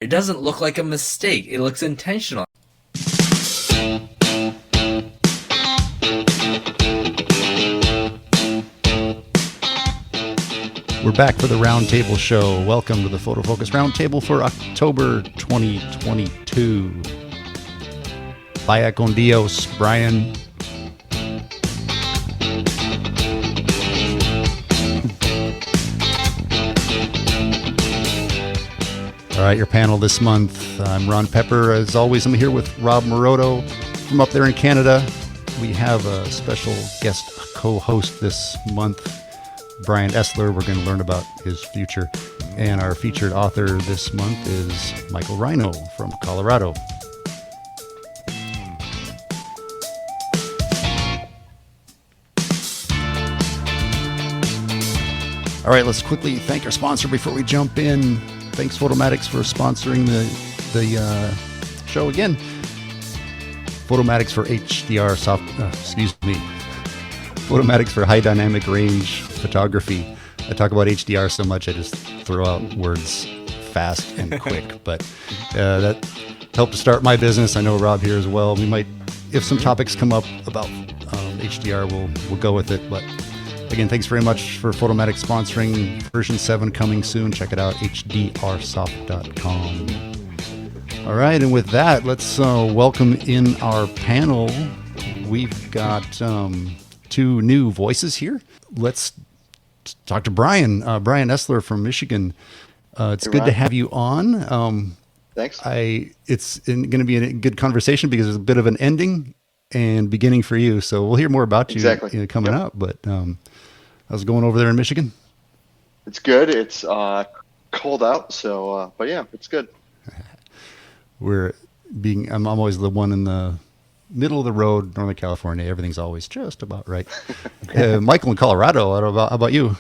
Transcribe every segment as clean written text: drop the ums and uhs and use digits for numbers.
It doesn't look like a mistake. It looks intentional. We're back for the Roundtable Show. Welcome to the Photofocus Roundtable for October 2022. Vaya con Dios, Bryan. All right, your panel this month. I'm Ron Pepper. As always, I'm here with Rob Moroto from up there in Canada. We have a special guest co-host this month, Bryan Esler. We're going to learn about his future. And our featured author this month is Michael Ryno from Colorado. All right, let's quickly thank our sponsor before we jump in. Thanks, Photomatics, for sponsoring the show again. Photomatics for HDR Photomatics for high dynamic range photography. I talk about HDR so much I just throw out words fast and quick, but that helped to start my business. I know Rob here as well. We might, if some topics come up about HDR, we'll go with it. But again, thanks very much for Photomatics sponsoring version 7 coming soon. Check it out, hdrsoft.com. All right, and with that, let's welcome in our panel. We've got two new voices here. Let's talk to Bryan Esler from Michigan. It's good to have you on. Thanks. It's going to be a good conversation because there's a bit of an ending and beginning for you. So we'll hear more about you coming up. But how's it going over there in Michigan? It's good. It's cold out, so but yeah, it's good. I'm always the one in the middle of the road, Northern California. Everything's always just about right. Michael in Colorado, how about you?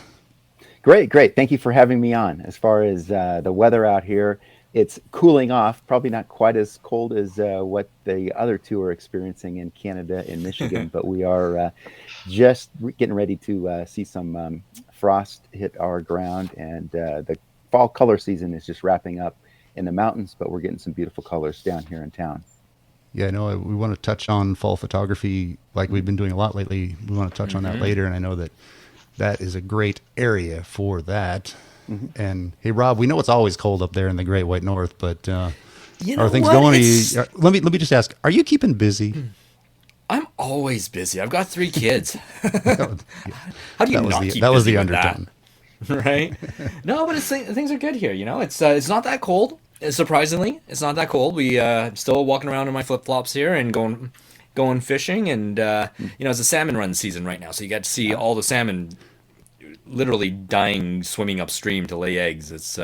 Great. Thank you for having me on. As far as the weather out here, it's cooling off. Probably not quite as cold as what the other two are experiencing in Canada and Michigan, but we are just getting ready to see some frost hit our ground, and the fall color season is just wrapping up in the mountains, but we're getting some beautiful colors down here in town. Yeah, I know we want to touch on fall photography like we've been doing a lot lately. We want to touch on that later, and I know that is a great area for that. Mm-hmm. And hey, Rob, we know it's always cold up there in the Great White North, but are things going? Let me just ask: are you keeping busy? I'm always busy. I've got 3 kids. How do you not keep busy? That was the undertone, right? No, but things are good here. You know, it's not that cold. Surprisingly, it's not that cold. We still walking around in my flip flops here and going fishing, and it's a salmon run season right now, so you get to see all the salmon literally dying swimming upstream to lay eggs. It's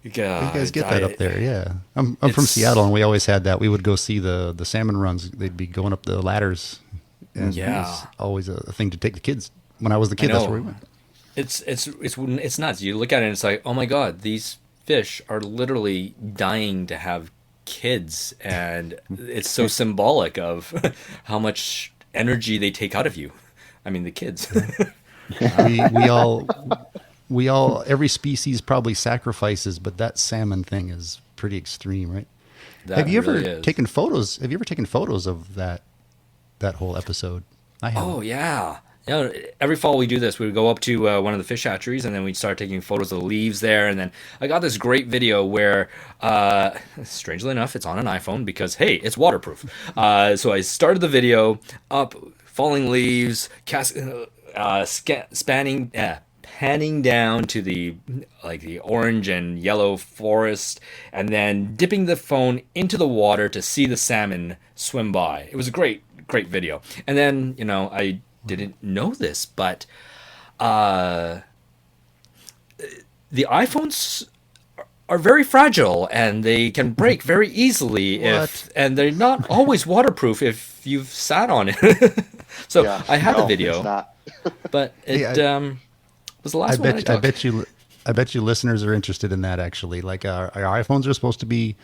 you guys get that up there, yeah. I'm from Seattle, and we always had that. We would go see the salmon runs. They'd be going up the ladders, and it was always a thing to take the kids. When I was the kid, that's where we went. It's nuts. You look at it and it's like, oh my god, these fish are literally dying to have kids, and it's so symbolic of how much energy they take out of you. I mean, the kids. we all every species probably sacrifices, but that salmon thing is pretty extreme, right? Have you ever taken photos of that whole episode? I have. Oh yeah. Every fall we do this. We would go up to one of the fish hatcheries, and then we'd start taking photos of the leaves there. And then I got this great video where, strangely enough, it's on an iPhone because, hey, it's waterproof. So I started the video up, falling leaves, panning down to the orange and yellow forest, and then dipping the phone into the water to see the salmon swim by. It was a great video. And then, I didn't know this, but the iPhones are very fragile and they can break very easily and they're not always waterproof if you've sat on it. So I had the video, but it was the last one I took. I bet you listeners are interested in that, actually. Like our iPhones are supposed to be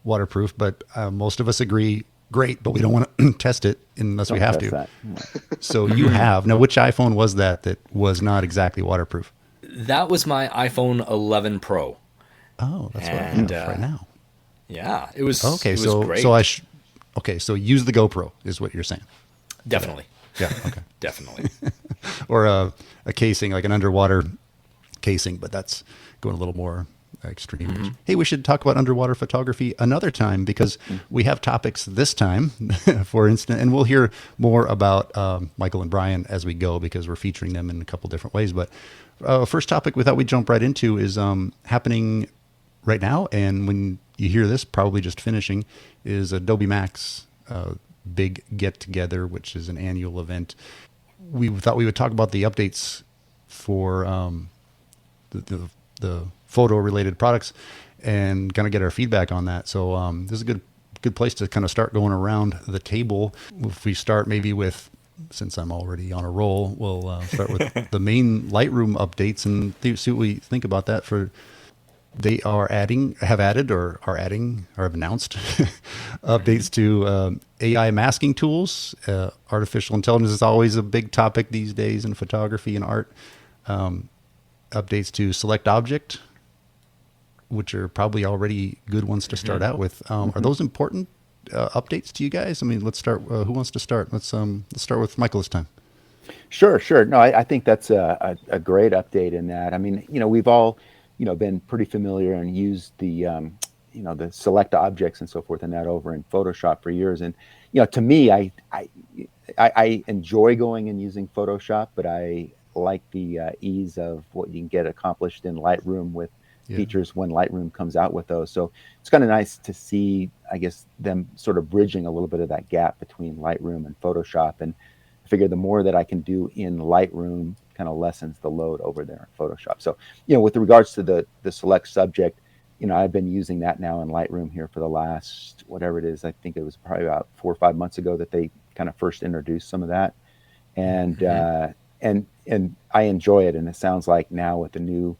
waterproof, but most of us agree, great, but we don't want to test it unless we have to. So you have. Now, which iPhone was that was not exactly waterproof? That was my iPhone 11 Pro. Oh, that's what I And, have right now. Yeah, it was Okay, it was so great. so use the GoPro is what you're saying. Definitely, Yeah. Okay. definitely. Or a casing, like an underwater casing, but that's going a little more extreme. Hey, we should talk about underwater photography another time because we have topics this time, for instance, and we'll hear more about Michael and Bryan as we go because we're featuring them in a couple different ways. But first topic we thought we'd jump right into is happening right now, and when you hear this, probably just finishing, is Adobe MAX big get together, which is an annual event. We thought we would talk about the updates for the photo related products and kind of get our feedback on that. So this is a good place to kind of start going around the table. If we start maybe with, since I'm already on a roll, we'll start with the main Lightroom updates and see what we think about that. They have announced updates to AI masking tools. Artificial intelligence is always a big topic these days in photography and art. Updates to select object, which are probably already good ones to start out with. Are those important updates to you guys? I mean, let's start. Who wants to start? Let's start with Michael this time. Sure. No, I think that's a great update in that. I mean, we've all, been pretty familiar and used the, the select objects and so forth and that over in Photoshop for years. And, to me, I enjoy going and using Photoshop, but I like the ease of what you can get accomplished in Lightroom with features when Lightroom comes out with those. So it's kind of nice to see, I guess, them sort of bridging a little bit of that gap between Lightroom and Photoshop. And I figure the more that I can do in Lightroom kind of lessens the load over there in Photoshop. So, with regards to the select subject, I've been using that now in Lightroom here for the last, whatever it is, I think it was probably about 4 or 5 months ago that they kind of first introduced some of that. And, and I enjoy it. And it sounds like now with the new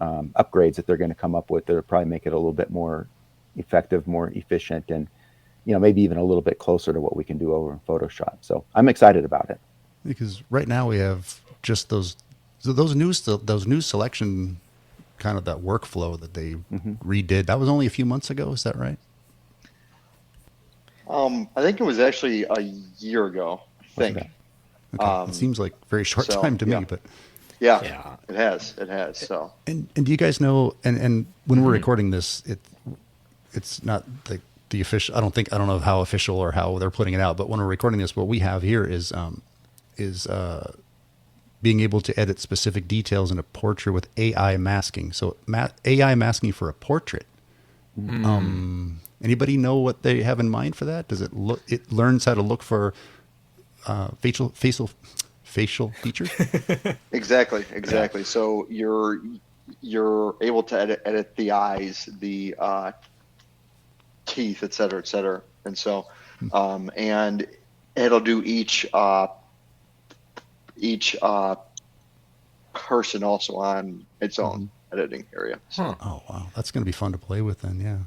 upgrades that they're going to come up with, they'll probably make it a little bit more effective, more efficient, and, maybe even a little bit closer to what we can do over in Photoshop. So I'm excited about it. Because right now we have just those new selection, kind of that workflow that they redid. That was only a few months ago. Is that right? I think it was actually a year ago. I think. Okay. It seems like very short time to me, but yeah, it has. So, and do you guys know? And when we're recording this, it's not the official. I don't know how official or how they're putting it out. But when we're recording this, what we have here is being able to edit specific details in a portrait with AI masking. So AI masking for a portrait. Anybody know what they have in mind for that? Does it look? It learns how to look for facial features. Exactly. Yeah. So you're able to edit the eyes, the teeth, et cetera, and so and it'll do each person also on its own editing area. So. Oh wow, that's going to be fun to play with then. Yeah.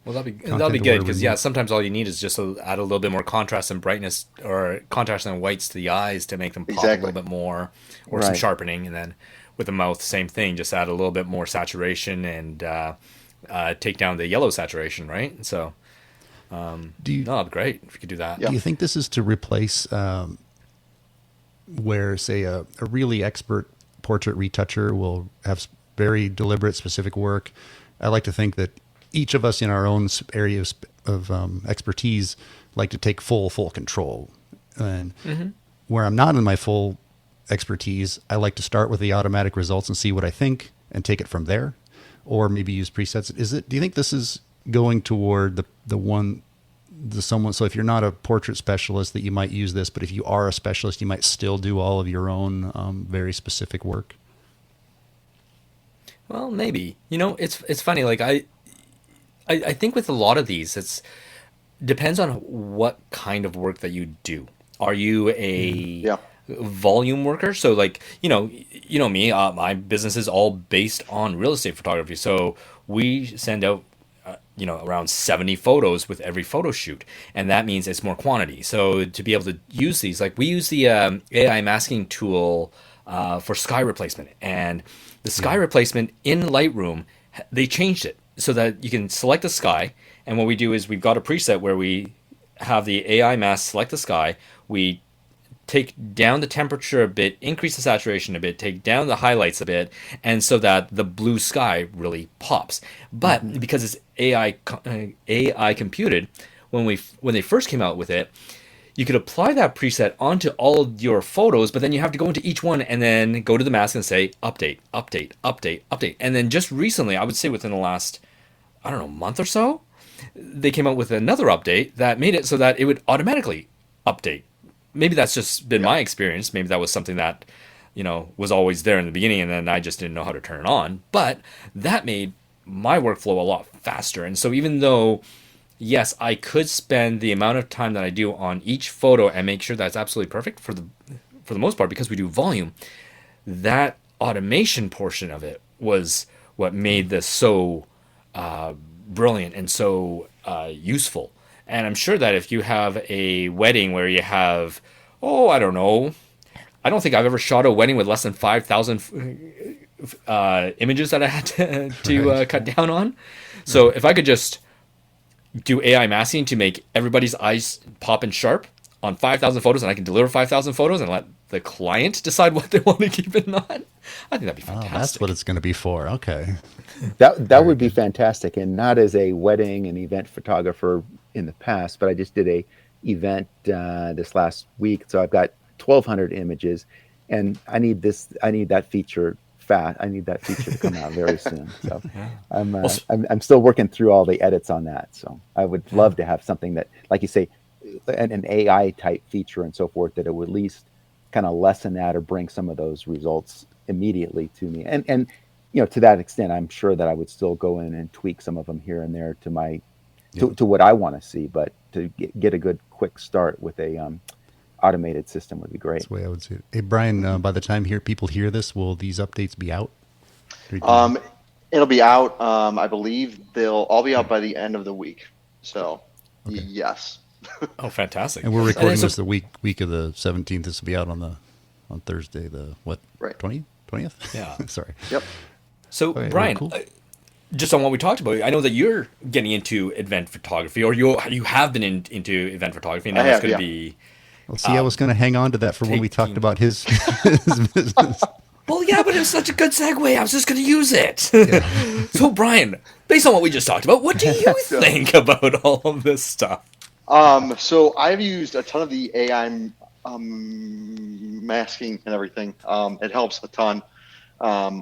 Well, that'll be good because sometimes all you need is just to add a little bit more contrast and brightness, or contrast and whites to the eyes to make them pop a little bit more, or some sharpening, and then with the mouth, same thing. Just add a little bit more saturation and take down the yellow saturation, right? So, that'd be great if you could do that. Yeah. Do you think this is to replace where, say, a really expert portrait retoucher will have very deliberate, specific work? I like to think that each of us in our own areas of expertise like to take full control. And where I'm not in my full expertise, I like to start with the automatic results and see what I think and take it from there, or maybe use presets. Do you think this is going toward someone? So if you're not a portrait specialist, that you might use this, but if you are a specialist, you might still do all of your own very specific work. Well, maybe. It's funny. Like I think with a lot of these, it's depends on what kind of work that you do. Are you a volume worker? So like, me, my business is all based on real estate photography. So we send out, around 70 photos with every photo shoot. And that means it's more quantity. So to be able to use these, like we use the AI masking tool for sky replacement. And the sky replacement in Lightroom they changed it so that you can select the sky. And what we do is we've got a preset where we have the AI mask select the sky. We take down the temperature a bit, increase the saturation a bit, take down the highlights a bit, and so that the blue sky really pops. But because it's AI computed, when they first came out with it, you could apply that preset onto all of your photos, but then you have to go into each one and then go to the mask and say update, update, update, update. And then just recently, I would say within the last, I don't know, month or so, they came out with another update that made it so that it would automatically update. Maybe that's just been my experience. Maybe that was something that, was always there in the beginning and then I just didn't know how to turn it on. But that made my workflow a lot faster. And so even though, yes, I could spend the amount of time that I do on each photo and make sure that's absolutely perfect for the most part, because we do volume, that automation portion of it was what made this so brilliant and so useful. And I'm sure that if you have a wedding where you have, I don't know, I don't think I've ever shot a wedding with less than 5,000 images that I had to cut down on. So if I could just do AI masking to make everybody's eyes pop and sharp on 5,000 photos, and I can deliver 5,000 photos and let the client decide what they want to keep it on, I think that'd be fantastic. That's what it's going to be for. Okay. That would be fantastic. And not as a wedding and event photographer in the past, but I just did a event this last week. So I've got 1,200 images, and I need that feature fast. I need that feature to come out very soon. So I'm still working through all the edits on that. So I would love to have something that, like you say, an AI type feature and so forth, that it would at least kind of lessen that or bring some of those results immediately to me. And to that extent, I'm sure that I would still go in and tweak some of them here and there to what I want to see, but to get a good quick start with a automated system would be great. That's the way I would see it. Hey, Bryan, by the time people hear this, will these updates be out? It'll be out. I believe they'll all be out by the end of the week. So, yes. Oh, fantastic! And we're recording this the week of the 17th. This will be out on Thursday, the what? Right. 20th? Yeah. Sorry. Yep. So, okay, Bryan, cool. Just on what we talked about, I know that you're getting into event photography, or you have been into event photography, and now it's going to be. Well, see, I was going to hang on to that for when we talked about his business. Well, yeah, but it was such a good segue. I was just going to use it. Yeah. So, Bryan, based on what we just talked about, what do you think about all of this stuff? So I've used a ton of the AI masking and everything. It helps a ton,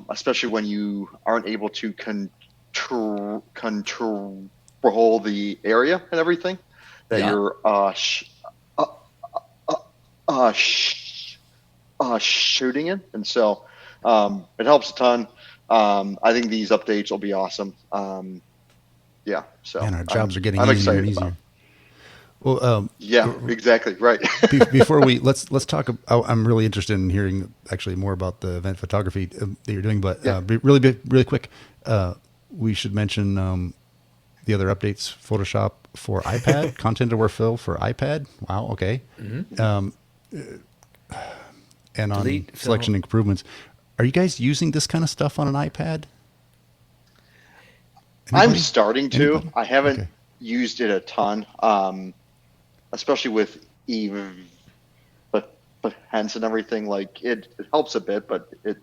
especially when you aren't able to control the area and everything that you're shooting in. And so it helps a ton. I think these updates will be awesome. So and our jobs are getting I'm easier and excited easier. about it. Well, exactly right. Before let's talk. I'm really interested in hearing actually more about the event photography that you're doing. But really quick, we should mention the other updates. Photoshop for iPad, content aware fill for iPad. Wow. Okay. Mm-hmm. And on selection improvements. Are you guys using this kind of stuff on an iPad? I'm starting to. Anybody? I haven't used it a ton. Especially with but hence and everything, like it helps a bit, but it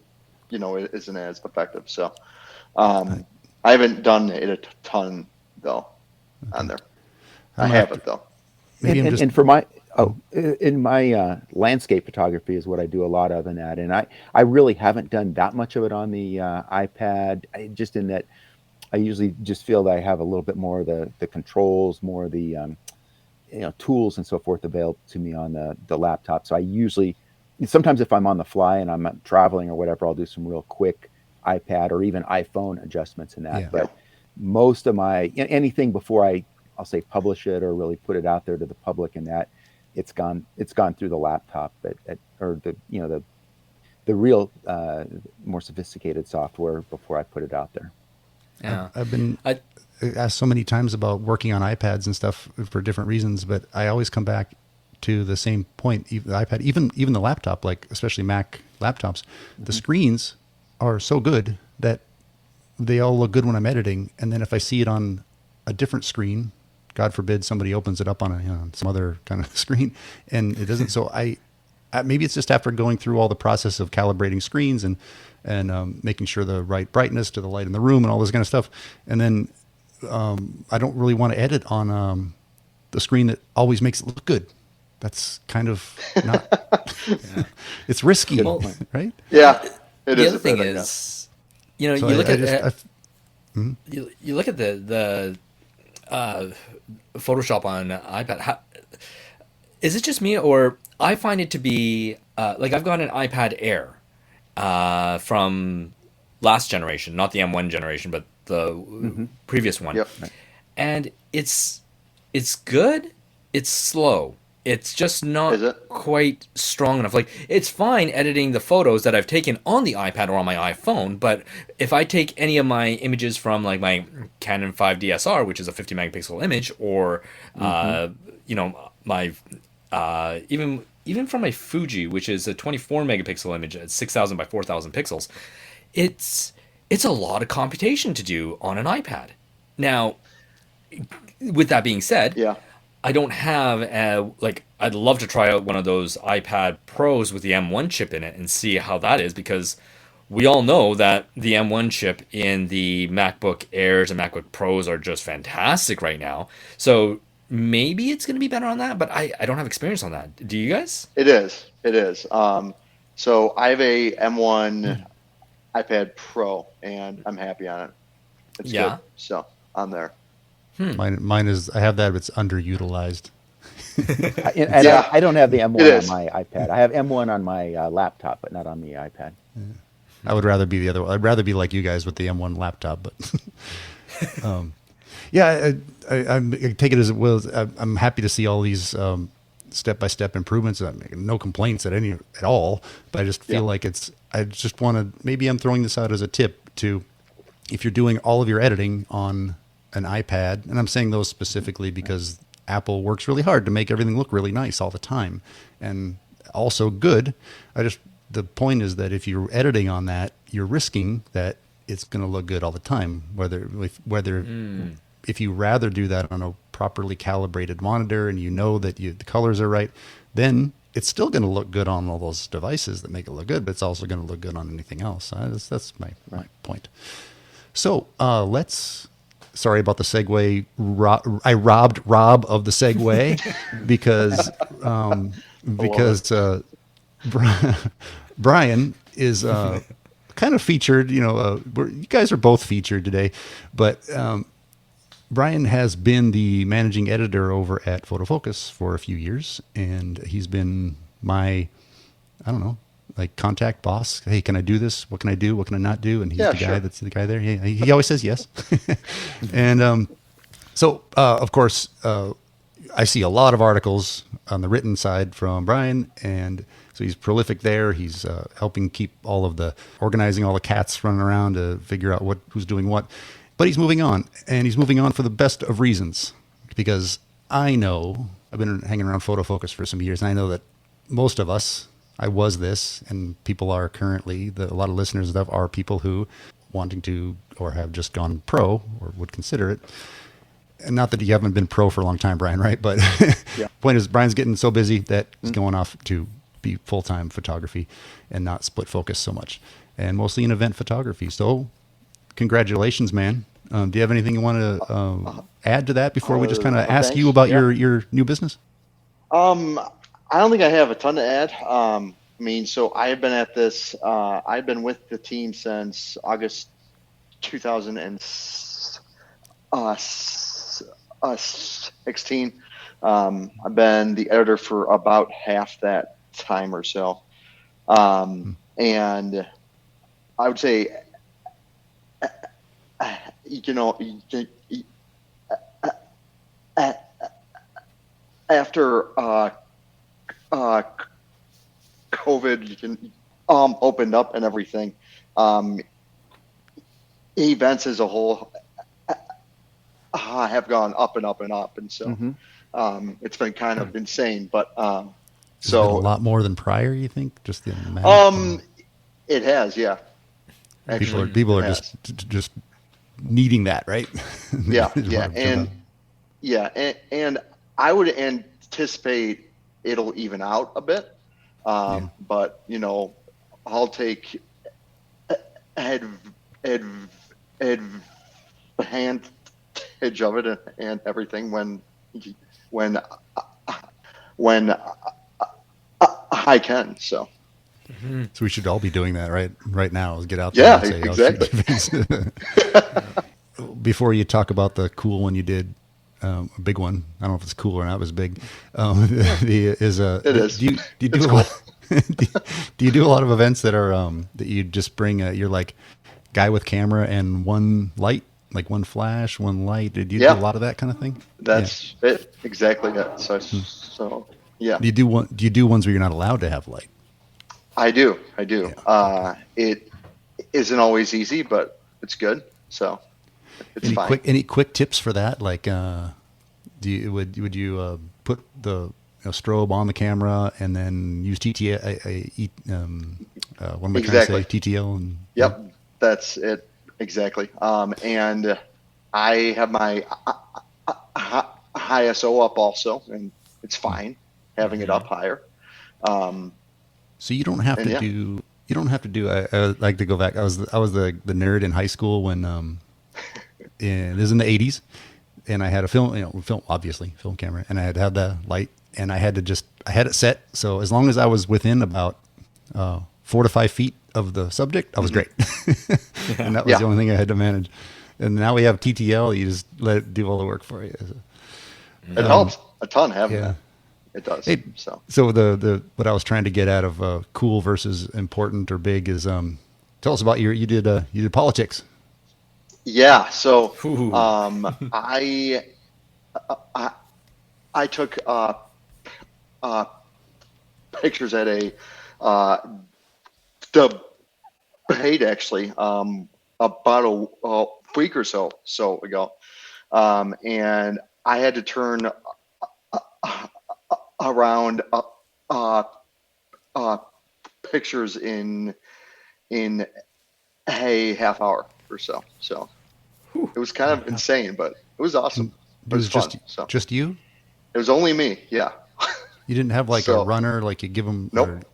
isn't as effective. So I haven't done it a ton though on there. I have it though. And for my in my landscape photography is what I do a lot of in that, and I really haven't done that much of it on the iPad. Just in that, I usually just feel that I have a little bit more of the controls, more of the tools and so forth available to me on the laptop. So I usually, sometimes if I'm on the fly and I'm traveling or whatever, I'll do some real quick iPad or even iPhone adjustments in that. Yeah. But most of my anything before I'll say publish it or really put it out there to the public, and that it's gone through the laptop, or the real more sophisticated software before I put it out there. Yeah, I've been asked so many times about working on iPads and stuff for different reasons, but I always come back to the same point. The iPad, even the laptop, like especially Mac laptops, the screens are so good that they all look good when I'm editing. And then if I see it on a different screen, God forbid somebody opens it up on some other kind of screen and it doesn't. So maybe it's just after going through all the process of calibrating screens and making sure the right brightness to the light in the room and all this kind of stuff. And then I don't really want to edit on the screen that always makes it look good. That's kind of not, it's risky, right? Yeah. The other thing is, you know, So you look at the Photoshop on iPad. Is it just me, or I find it to be like I've got an iPad Air from last generation, not the M1 generation, but the previous one. Yep. And it's good. It's slow. It's just not quite strong enough. Like, it's fine editing the photos that I've taken on the iPad or on my iPhone, but if I take any of my images from like my Canon 5 DSR, which is a 50 megapixel image, or you know, my even from my Fuji, which is a 24 megapixel image at 6,000 by 4,000 pixels, it's a lot of computation to do on an iPad. Now, with that being said, I don't have I'd love to try out one of those iPad Pros with the M1 chip in it and see how that is, because we all know that the M1 chip in the MacBook Airs and MacBook Pros are just fantastic right now. So maybe it's going to be better on that, but I don't have experience on that. Do you guys? It is. So I have a M1 iPad Pro, and I'm happy on it. It's good. So I'm there. Mine is, I have that, but it's underutilized. I don't have the M1 on my iPad. I have M1 on my laptop, but not on the iPad. I would rather be the other one. I'd rather be like you guys with the M1 laptop, but I take it as it will. I'm happy to see all these step-by-step improvements. I'm making no complaints at all, but I just feel like I just want to, maybe I'm throwing this out as a tip to, if you're doing all of your editing on an iPad, and I'm saying those specifically because Apple works really hard to make everything look really nice all the time and also good. The point is that if you're editing on that, you're risking that it's going to look good all the time. If you rather do that on a properly calibrated monitor and you know that the colors are right, then it's still going to look good on all those devices that make it look good, but it's also going to look good on anything else. That's my point. So sorry about the segue. I robbed Rob of the segue because Bryan is kind of featured. You guys are both featured today, but Bryan has been the managing editor over at Photofocus for a few years, and he's been my, contact boss. Hey, can I do this? What can I do? What can I not do? And he's the guy that's the guy there. He always says yes. And so, of course, I see a lot of articles on the written side from Bryan, and so he's prolific there. He's helping keep organizing all the cats running around to figure out who's doing what. But he's moving on, and he's moving on for the best of reasons, because I know, I've been hanging around Photofocus for some years, and I know that most of us, I was this, and people are currently, a lot of listeners and stuff are people who wanting to, or have just gone pro, or would consider it. And not that you haven't been pro for a long time, Bryan, right? But point is, Bryan's getting so busy that he's going off to be full-time photography and not split focus so much, and mostly in event photography. So congratulations, man. Do you have anything you want to add to that before we just kind of ask you about your new business? I don't think I have a ton to add. So I have been at this, I've been with the team since August 2016. I've been the editor for about half that time or so. And I would say, after COVID opened up and everything, events as a whole have gone up and up and up, and so it's been kind of insane. But so a lot more than prior, you think? Just the it has, yeah. People are just needing that, right? Yeah, Just yeah, wanna jump out. and I would anticipate it'll even out a bit. But I'll take advantage of it and everything when I can. So So we should all be doing that right now. Is get out yeah, there and say, exactly. Before you talk about the cool one you did, a big one. I don't know if it's cool or not. It was big. It is. Do you do a lot? Do you do a lot of events that are that you just bring? You're like guy with camera and one light, like one flash, one light. Did you do a lot of that kind of thing? That's it. Exactly that. So yeah. Do you do ones where you're not allowed to have light? I do. Yeah. It isn't always easy, but it's good. So it's fine. Any quick tips for that? Like, would you put the strobe on the camera and then use TTL? What am I trying to say? TTL and yep, that's it exactly. And I have my ISO up also, and it's fine having it up higher. So you don't have to do. You don't have to do. I like to go back. I was the nerd in high school when this is in the 80s, and I had a film camera, and I had to have the light, and I had it set. So as long as I was within about 4 to 5 feet of the subject, I was great. And that was the only thing I had to manage. And now we have TTL. You just let it do all the work for you. It helps a ton having that. It does. Hey, so the what I was trying to get out of cool versus important or big is tell us about you did politics. Yeah. So I took pictures at a debate actually about a week or so ago, and I had to turn around pictures in a half hour or so. So it was kind of insane, but it was awesome. It was fun. Just you? It was only me. Yeah. You didn't have like a runner, like you give them. Nope.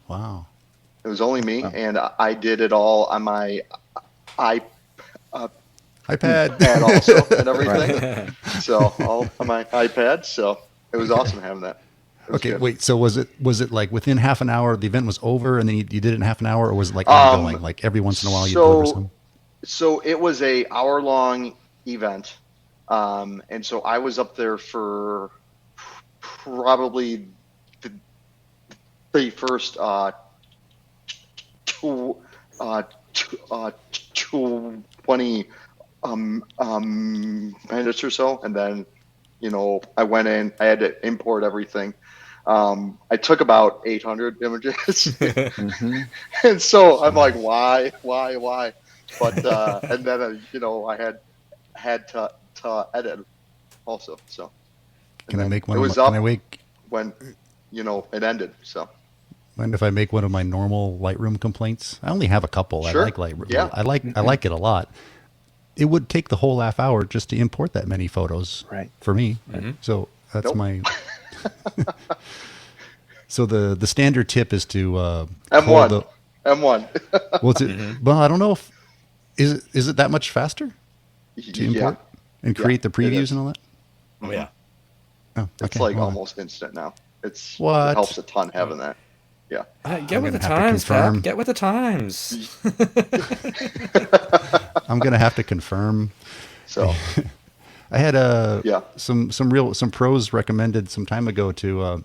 Wow. It was only me, and I did it all on my iPad also and everything. Right. So all on my iPad. So it was awesome having that. Okay, good. Wait. So was it like within half an hour the event was over, and then you did it in half an hour, or was it like ongoing? Like every once in a while you deliver some? So it was a hour-long event, and so I was up there for probably the first 20 minutes or so, and then I went in. I had to import everything. I took about 800 images, and so I'm like, why? But and then I had to edit also. So can I make one? It was up when it ended. So. Mind if I make one of my normal Lightroom complaints? I only have a couple. Sure. I like Lightroom. Yeah. I like it a lot. It would take the whole half hour just to import that many photos for me. Mm-hmm. So that's my. So the standard tip is to M1. Well, I don't know if is it that much faster to import and create the previews and all that. Oh yeah. Oh, it's like almost instant now. It helps a ton having that. Yeah. Get with the times, Pat. Get with the times. I'm gonna have to confirm. So I had some pros recommended some time ago to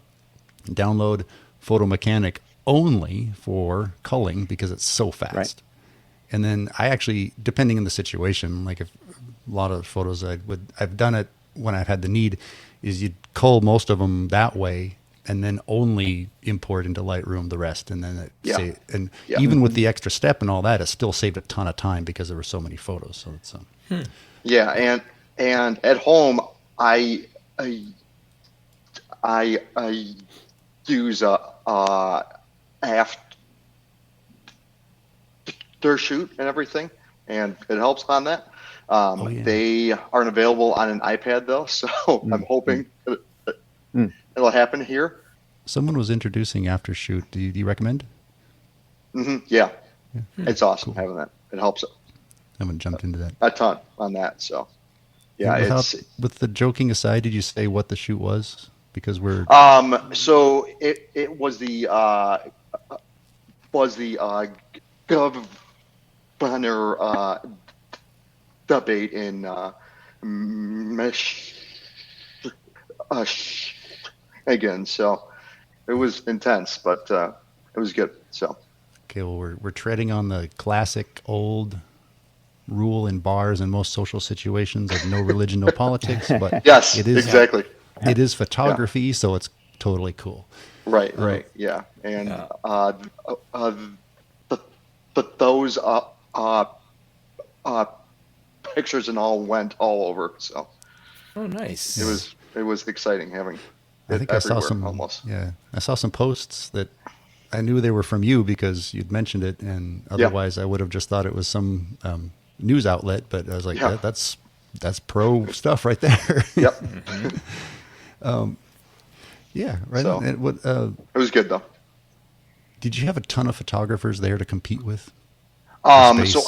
download Photo Mechanic only for culling because it's so fast. Right. And then I actually, depending on the situation, like if a lot of photos I've done it when I've had the need, is you cull most of them that way and then only import into Lightroom the rest, and then even with the extra step and all that, it still saved a ton of time because there were so many photos. So it's and at home I use after shoot and everything, and it helps on that. They aren't available on an iPad though, so I'm hoping it'll happen here. Someone was introducing Aftershoot. Do you recommend? Yeah. It's awesome having that. It helps I haven't jumped into that a ton on that. So yeah, with the joking aside, did you say what the shoot was? Because we're so it was the governor debate in again. So it was intense, but it was good. So okay, well we're treading on the classic old rule in bars and most social situations of no religion, no politics. But yes, it is exactly. It is photography, so it's totally cool. Right, yeah, and but those pictures and all went all over. So nice. It was exciting having. I think I saw some almost. Yeah, I saw some posts that I knew they were from you because you'd mentioned it, and otherwise I would have just thought it was some news outlet. But I was like, that's pro stuff right there. Yep. Yeah, right. So, and what, it was good though. Did you have a ton of photographers there to compete with? So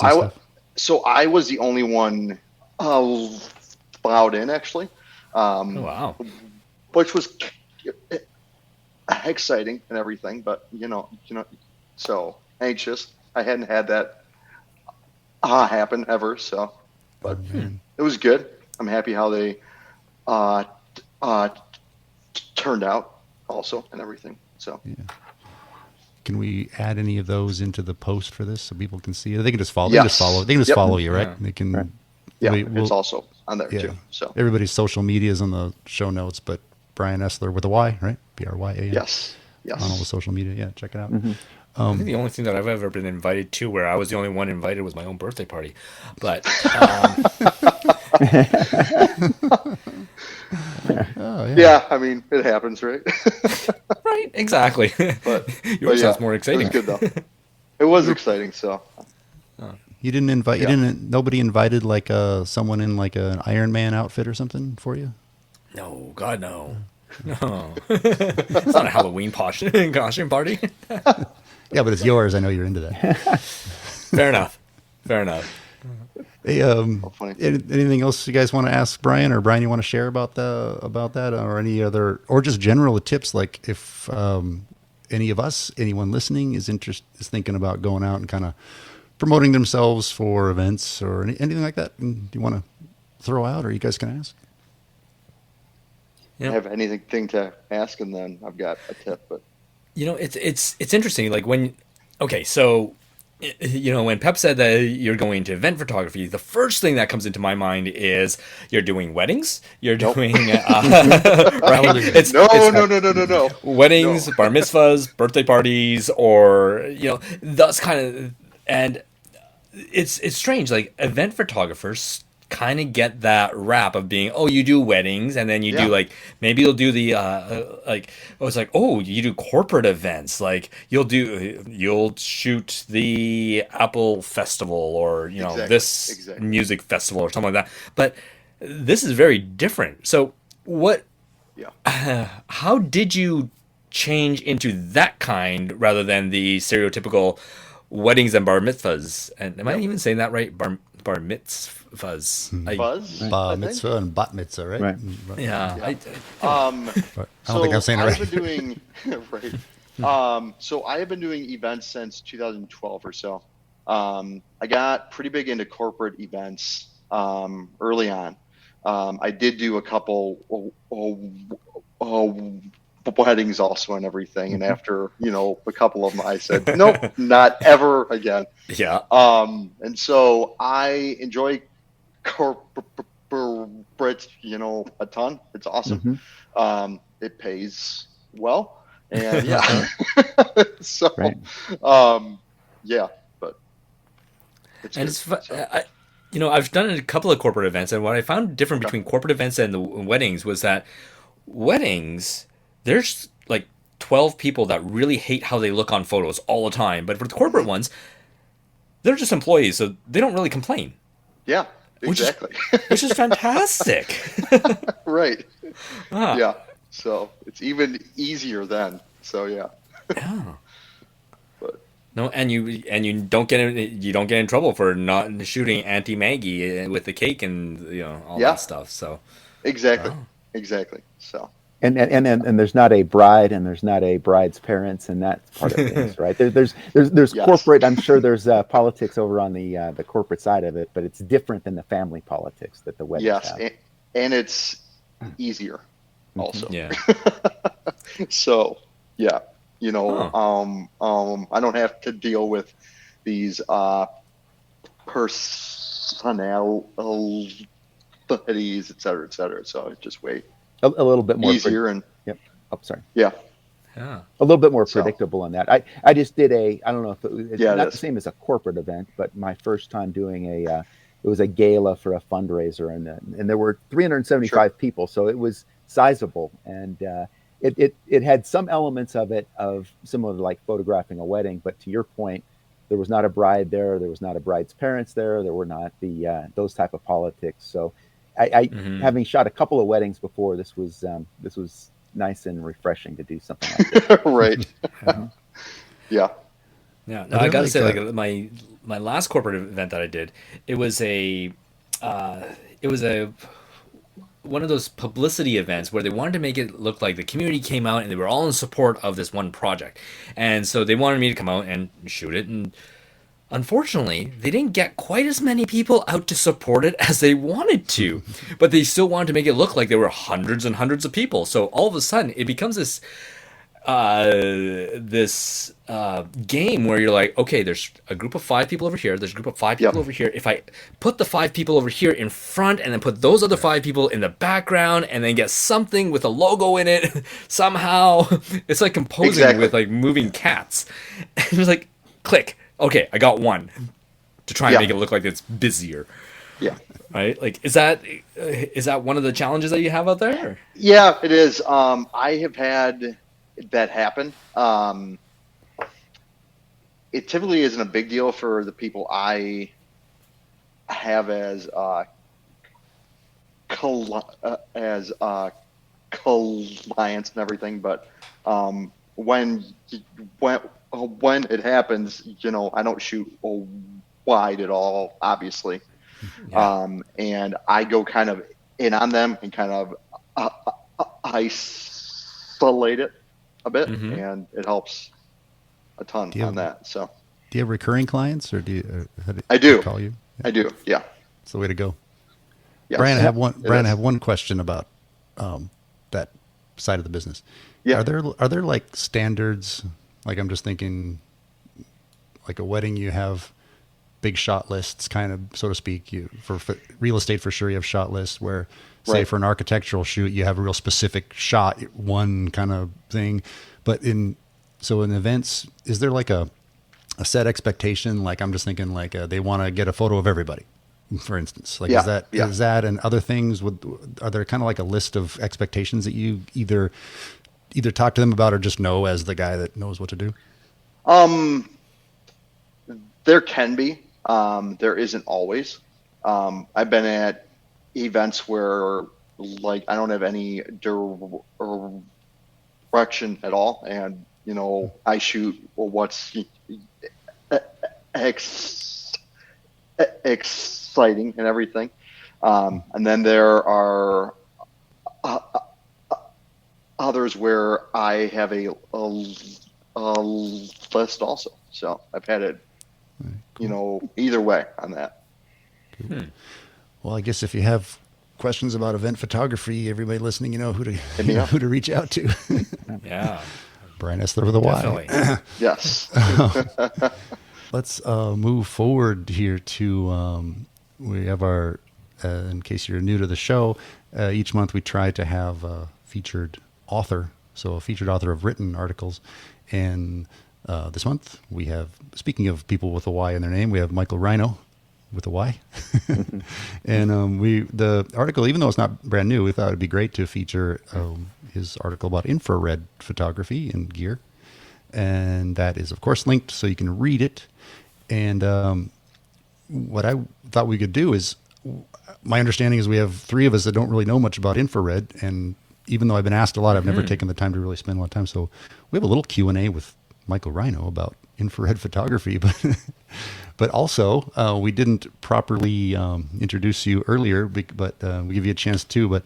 I was the only one allowed in actually. Wow. Which was exciting and everything, but so anxious. I hadn't had that happen ever, so but it was good. I'm happy how they turned out also and everything. So can we add any of those into the post for this so people can see it? They can just follow. Yes. They can just follow you, right? Yeah. They can. Right. Yeah, it's also on there too. So everybody's social media is on the show notes, but Bryan Esler with a Y, right? Bryan. Yes. On all the social media. Yeah, check it out. I think the only thing that I've ever been invited to where I was the only one invited was my own birthday party. But yeah, I mean it happens, right? right, exactly. But yours sounds more exciting. It was good though. It was exciting. So you didn't invite. You didn't. Nobody invited like someone in like an Iron Man outfit or something for you. No, God, no. No, it's not a Halloween costume party. Yeah, but it's yours. I know you're into that. Fair enough. Hey, anything else you guys want to ask Bryan, or Bryan, you want to share about that, or any other, or just general tips? Like if anyone listening is thinking about going out and kind of promoting themselves for events or anything like that, do you want to throw out, or you guys can ask? I have anything to ask, and then I've got a tip. But it's interesting. Like when Pep said that you're going to event photography, the first thing that comes into my mind is you're doing weddings. You're doing right. No. Weddings, bar mitzvahs, birthday parties, or that's kind of, and it's strange. Like event photographers kind of get that rap of being, you do weddings, and then you do like, maybe you'll do the you do corporate events, like you'll shoot the Apple Festival or this music festival or something like that. But this is very different. So how did you change into that kind rather than the stereotypical weddings and bar mitzvahs? And am I even saying that right? Bar mitzvahs. Bar mitzvah and bat mitzvah, right? Yeah. I don't think I'm saying it right. I've been doing right. So I have been doing events since 2012 or so. I got pretty big into corporate events early on. I did do a couple weddings also and everything, and after a couple of them, I said nope, not ever again. Yeah. And so I enjoy corporate, a ton. It's awesome. It pays well, and so right. But it's I've done a couple of corporate events, and what I found different between corporate events and the weddings was that weddings, there's like 12 people that really hate how they look on photos all the time, but for the corporate ones, they're just employees, so they don't really complain. Yeah. exactly. Which is fantastic. Right. Ah. Yeah. So it's even easier then. So yeah. Yeah. But No, and you don't get in trouble for not shooting Auntie Maggie with the cake and all yeah, that stuff. So exactly. oh. Exactly. So. And there's not a bride and there's not a bride's parents, and that's part of things, right? There's Yes. corporate. I'm sure there's politics over on the corporate side of it, but it's different than the family politics that the weddings Yes, have. and it's easier also. Yeah. So yeah, Huh. I don't have to deal with these personalities, et cetera, et cetera. So it's just way A little bit more easier and Yep. Oh, sorry. yeah. Yeah. A little bit more So. predictable on that. I just did I don't know if it's Yeah, it not is. the same as a corporate event, but my first time doing it was a gala for a fundraiser, and there were 375 people, so it was sizable, and it had some elements of it of similar to like photographing a wedding, but to your point, there was not a bride there was not a bride's parents there were not the those type of politics. So I having shot a couple of weddings before, this was nice and refreshing to do something like this. Right. Yeah. Yeah, no, I gotta say, like my last corporate event that I did, it was a one of those publicity events where they wanted to make it look like the community came out and they were all in support of this one project, and so they wanted me to come out and shoot it. And unfortunately, they didn't get quite as many people out to support it as they wanted to, but they still wanted to make it look like there were hundreds and hundreds of people. So all of a sudden, it becomes this game where you're like, okay, there's a group of 5 people over here, there's a group of 5 people over here. If I put the 5 people over here in front and then put those other 5 people in the background and then get something with a logo in it somehow, it's like composing with like moving cats. And it was like, click, okay, I got one to try and make it look like it's busier. Yeah. Right? Like, is that one of the challenges that you have out there? Or? Yeah, it is. I have had that happen. It typically isn't a big deal for the people I have as clients and everything, but when it happens, I don't shoot wide at all, obviously. Yeah. And I go kind of in on them and kind of isolate it a bit, and it helps a ton on that. So, do you have recurring clients, or do you? I do. Call you? I do. Yeah. It's the way to go. Yes. Brian, I have one question about that side of the business. Yeah. Are there like standards? Like, I'm just thinking, like a wedding, you have big shot lists, kind of, so to speak. For real estate, for sure, you have shot lists where, say, for an architectural shoot, you have a real specific shot, one kind of thing. But in events, is there like a set expectation? Like, I'm just thinking, like they want to get a photo of everybody, for instance. Like, is that and other things? Are there kind of like a list of expectations that you either talk to them about or just know as the guy that knows what to do? There can be. There isn't always. I've been at events where, like, I don't have any direction at all, and I shoot what's exciting and everything. And then there are others where I have a list also. So I've had it, either way on that. Well, I guess if you have questions about event photography, everybody listening, who to reach out to. Yeah. Bryan Esler with a Y. Yes. Let's move forward here to, we have our, in case you're new to the show, each month we try to have a featured author, so a featured author of written articles. And this month we have, speaking of people with a Y in their name, we have Michael Ryno with a Y. And the article, even though it's not brand new, we thought it'd be great to feature his article about infrared photography and gear. And that is, of course, linked so you can read it. And what I thought we could do is, my understanding is we have three of us that don't really know much about infrared, and even though I've been asked a lot, I've never taken the time to really spend a lot of time. So we have a little Q&A with Michael Ryno about infrared photography, but also we didn't properly introduce you earlier, but we give you a chance too. But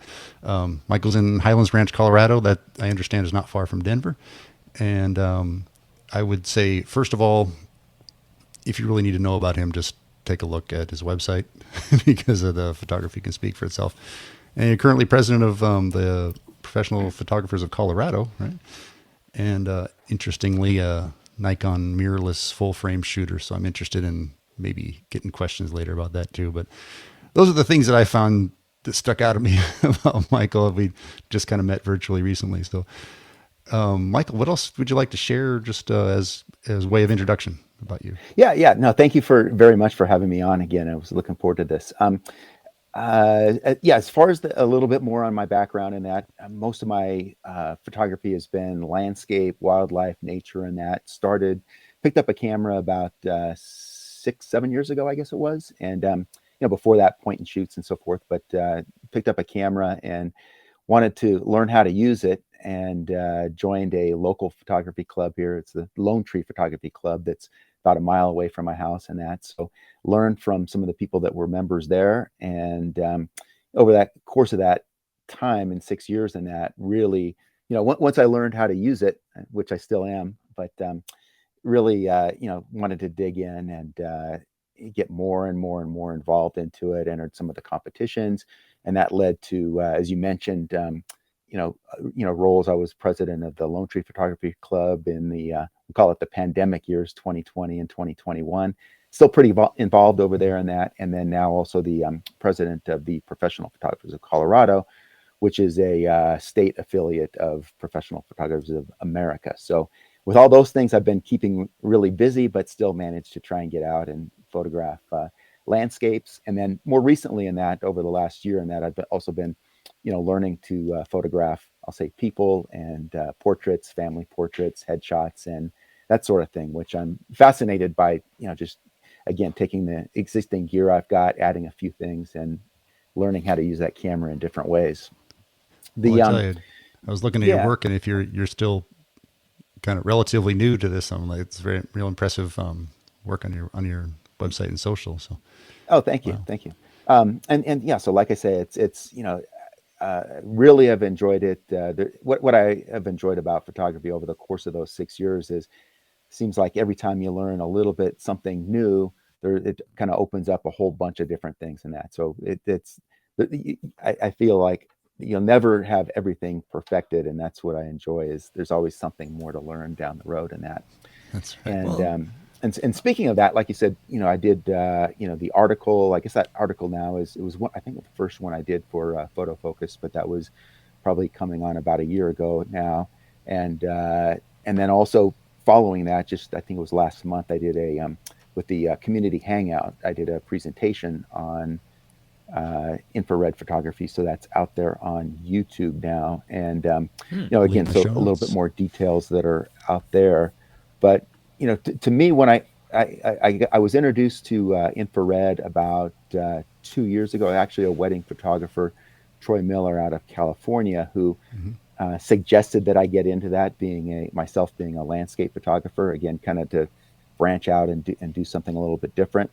Michael's in Highlands Ranch, Colorado. That I understand is not far from Denver. And I would say, first of all, if you really need to know about him, just take a look at his website because of the photography can speak for itself. And you're currently president of the Professional Photographers of Colorado, right? And interestingly, Nikon mirrorless full frame shooter. So I'm interested in maybe getting questions later about that too. But those are the things that I found that stuck out at me about Michael. We just kind of met virtually recently. So Michael, what else would you like to share just as way of introduction about you? Yeah. No, thank you very much for having me on again. I was looking forward to this. As far as a little bit more on my background in that, most of my photography has been landscape, wildlife, nature, and that. Picked up a camera about 6-7 years ago, I guess it was, and before that, point and shoots and so forth. But picked up a camera and wanted to learn how to use it, and joined a local photography club here. It's the Lone Tree Photography Club that's about a mile away from my house, and that. So learned from some of the people that were members there, and over that course of that time in 6 years, and that really, once I learned how to use it, which I still am, but really, wanted to dig in and get more and more and more involved into it. Entered some of the competitions, and that led to, as you mentioned, roles. I was president of the Lone Tree Photography Club in the we call it the pandemic years, 2020 and 2021. Still pretty involved over there in that, and then now also the president of the Professional Photographers of Colorado, which is a state affiliate of Professional Photographers of America. So with all those things, I've been keeping really busy, but still managed to try and get out and photograph landscapes. And then more recently in that, over the last year in that, I've also been learning to photograph, I'll say, people and portraits, family portraits, headshots, and that sort of thing, which I'm fascinated by, just, again, taking the existing gear I've got, adding a few things, and learning how to use that camera in different ways. Well, I tell you, I was looking at your work, and if you're still kind of relatively new to this, it's very real impressive work on your website and social. So, thank you, thank you. And yeah, so like I say, it's really have enjoyed it. What I have enjoyed about photography over the course of those 6 years is, seems like every time you learn a little bit something new, it kind of opens up a whole bunch of different things in that. So I feel like you'll never have everything perfected, and that's what I enjoy. Is there's always something more to learn down the road in that. That's right. And speaking of that, like you said, I did the article. I guess that article now it was one, I think the first one I did for Photofocus, but that was probably coming on about a year ago now. And then also following that, just I think it was last month, I did with the community hangout, I did a presentation on infrared photography. So that's out there on YouTube now. And again, so a little bit more details that are out there. But to me, when I was introduced to infrared about 2 years ago, actually a wedding photographer, Troy Miller out of California, who suggested that I get into that, myself being a landscape photographer, again, kind of to branch out and do something a little bit different.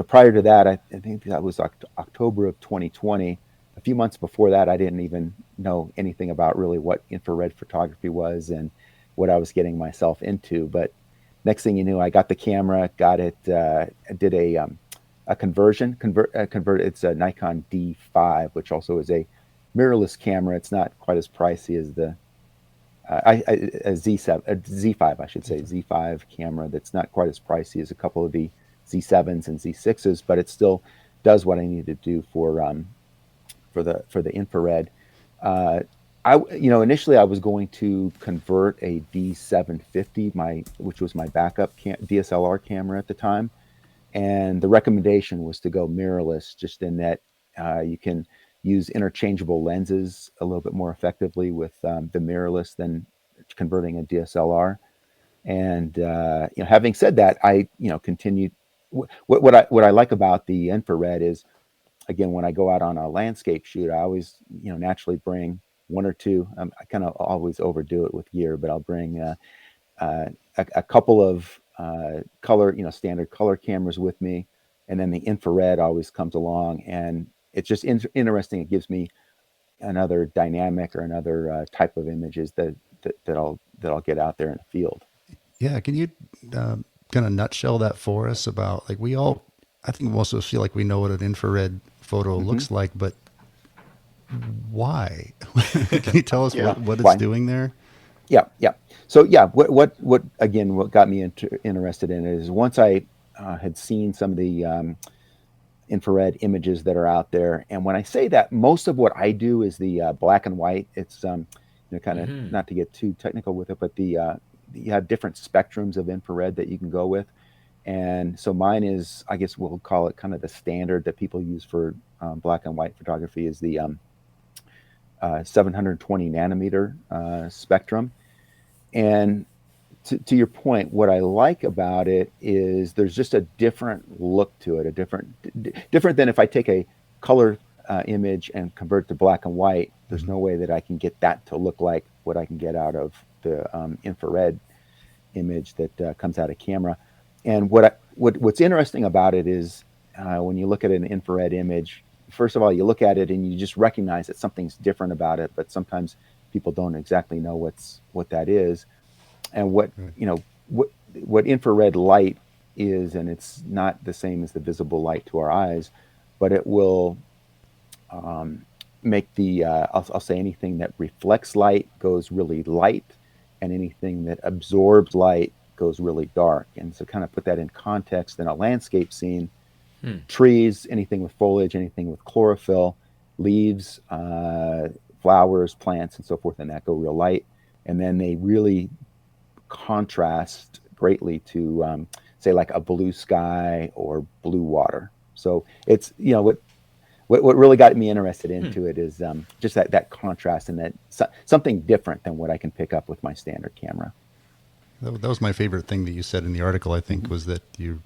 Prior to that, I think that was October of 2020. A few months before that, I didn't even know anything about really what infrared photography was and what I was getting myself into. But next thing you knew, I got the camera, got it, did a conversion. It's a Nikon D5, which also is a mirrorless camera. It's not quite as pricey as the Z5, I should say, Z5 camera. That's not quite as pricey as a couple of the Z7s and Z6s, but it still does what I need to do for the infrared. Initially I was going to convert a D750, which was my backup DSLR camera at the time, and the recommendation was to go mirrorless, just in that you can use interchangeable lenses a little bit more effectively with the mirrorless than converting a DSLR. And having said that, I continued. What I like about the infrared is again, when I go out on a landscape shoot, I always, naturally bring one or two. I kind of always overdo it with gear, but I'll bring a couple of color, standard color cameras with me, and then the infrared always comes along, and it's just interesting. It gives me another dynamic or another type of images that I'll get out there in the field. Yeah, can you kind of nutshell that for us about, like, I think most of us feel like we know what an infrared photo looks like, but why? Can you tell us what it's doing there? Yeah. So what got me interested in it is once I had seen some of the infrared images that are out there, and when I say that, most of what I do is the black and white. It's kind of not to get too technical with it, but you have different spectrums of infrared that you can go with, and so mine is, I guess we'll call it kind of the standard that people use for black and white photography is the 720 nanometer spectrum. And to your point, what I like about it is there's just a different look to it, different than if I take a color image and convert it to black and white. There's no way that I can get that to look like what I can get out of the infrared image that comes out of camera. And what's interesting about it is when you look at an infrared image, first of all, you look at it and you just recognize that something's different about it, but sometimes people don't exactly know what that is. And what infrared light is, and it's not the same as the visible light to our eyes, but it will make I'll say anything that reflects light goes really light, and anything that absorbs light goes really dark. And so kind of put that in context in a landscape scene, trees, anything with foliage, anything with chlorophyll, leaves, flowers, plants, and so forth, and that go real light. And then they really contrast greatly to say like a blue sky or blue water. So it's what really got me interested into it is just that contrast, and that something different than what I can pick up with my standard camera. That was my favorite thing that you said in the article, I think, was that you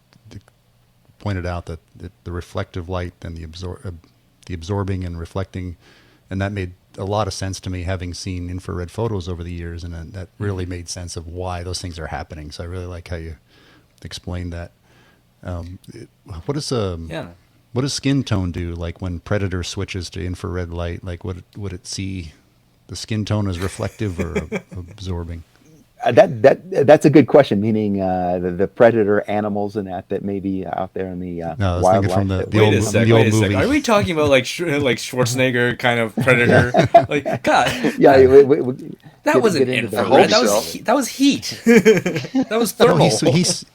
pointed out that the reflective light and the absorbing and reflecting, and that made a lot of sense to me, having seen infrared photos over the years, and that really made sense of why those things are happening. So I really like how you explained that. What does skin tone do? Like when Predator switches to infrared light, like would it see the skin tone as reflective or absorbing? That's a good question. Meaning the predator animals and that may be out there in the wildlife. From the old movie. Are we talking about like Schwarzenegger kind of predator? Like, God. Yeah, that wasn't infrared. That was heat. That was thermal.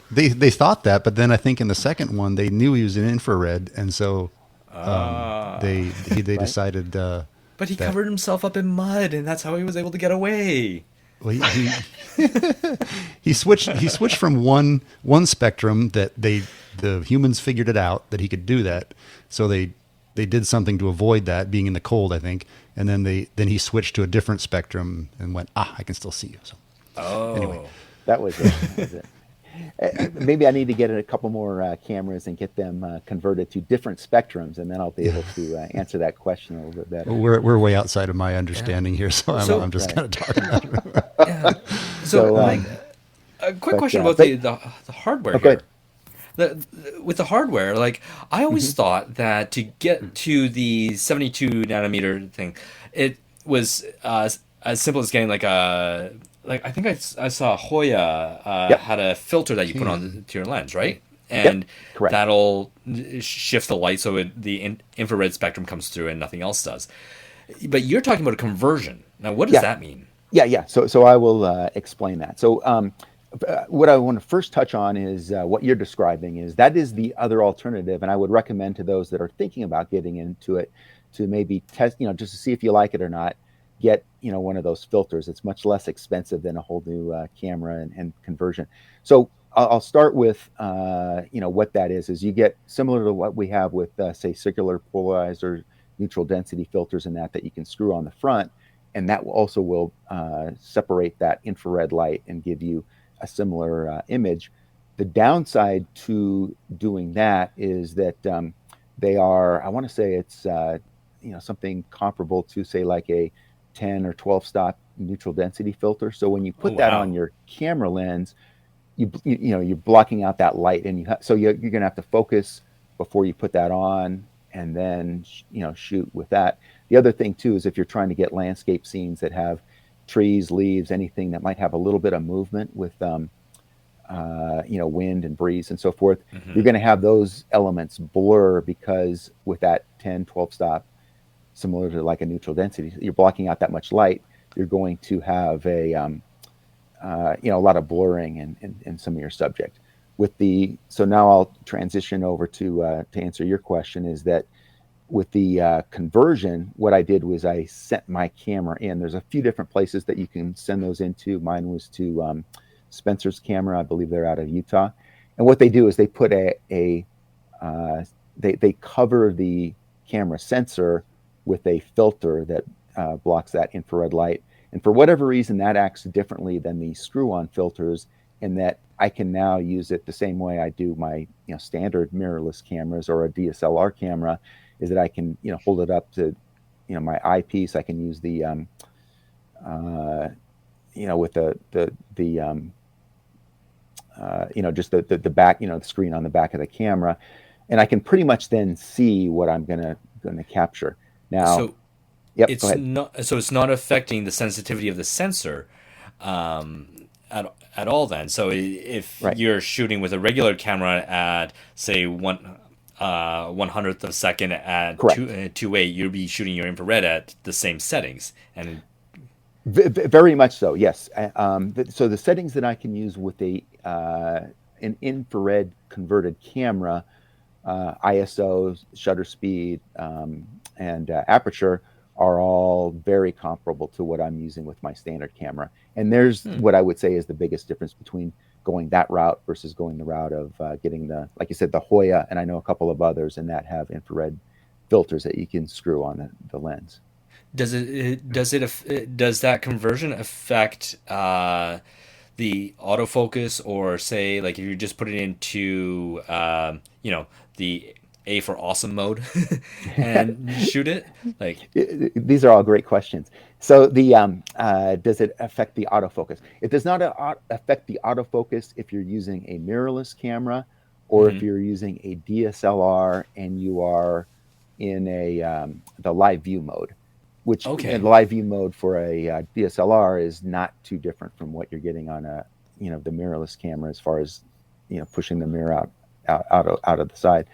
They thought that, but then I think in the second one they knew he was in infrared, and so they decided. But he covered himself up in mud, and that's how he was able to get away. Well, he switched from one spectrum that the humans figured it out that he could do that, so they did something to avoid that being in the cold, I think, and then he switched to a different spectrum and went, I can still see you. So anyway, that was it. Maybe I need to get a couple more cameras and get them converted to different spectrums, and then I'll be able to answer that question a little bit better. We're way outside of my understanding here, so I'm just kind of talking about it. Yeah. So Mike, a quick question about the hardware here. With the hardware, like I always thought that to get to the 72 nanometer thing, it was as simple as getting like I think I saw Hoya had a filter that you put on to your lens, right? And that'll shift the light so the infrared spectrum comes through and nothing else does. But you're talking about a conversion. Now, what does that mean? Yeah. So I will explain that. So what I want to first touch on is what you're describing is that is the other alternative, and I would recommend to those that are thinking about getting into it to maybe test, just to see if you like it or not. Get one of those filters. It's much less expensive than a whole new camera and conversion. So I'll start with what that is you get similar to what we have with say circular polarized or neutral density filters and that you can screw on the front, and that will separate that infrared light and give you a similar image. The downside to doing that is that They are, I want to say it's something comparable to, say, like a 10 or 12 stop neutral density filter. So when you Oh, put that on wow. your camera lens, you're blocking out that light, and you're going to have to focus before you put that on, and then shoot with that. The other thing too is if you're trying to get landscape scenes that have trees, leaves, anything that might have a little bit of movement with wind and breeze and so forth, you're Hmm. going to have those elements blur, because with that 10, 12 stop, similar to like a neutral density, you're blocking out that much light. You're going to have a lot of blurring in some of your subject. So now I'll transition over to answer your question. Is that with the conversion, what I did was I sent my camera in. There's a few different places that you can send those into. Mine was to Spencer's Camera. I believe they're out of Utah. And what they do is they put they cover the camera sensor with a filter that blocks that infrared light. And for whatever reason, that acts differently than the screw-on filters, in that I can now use it the same way I do my standard mirrorless cameras or a DSLR camera. Is that I can hold it up to my eyepiece. I can use the with just the back, the screen on the back of the camera, and I can pretty much then see what I'm gonna capture. Now, So yep, go ahead. it's not affecting the sensitivity of the sensor at all then. So if Right, you're shooting with a regular camera at say 1/100th of a second at correct. 2.8, you'll be shooting your infrared at the same settings. And Very much so. Yes. So the settings that I can use with an infrared converted camera, ISO, shutter speed, and aperture, are all very comparable to what I'm using with my standard camera. And there's what I would say is the biggest difference between going that route versus going the route of getting like you said, the Hoya, and I know a couple of others, and that have infrared filters that you can screw on the lens. does that conversion affect the autofocus, or say like if you just put it into the A for awesome mode and shoot it like These are all great questions. So does it affect the autofocus? It does not affect the autofocus if you're using a mirrorless camera, or if mhm. you're using a DSLR and you are in the live view mode, which in Okay. live view mode for a DSLR is not too different from what you're getting on the mirrorless camera, as far as pushing the mirror out of the side.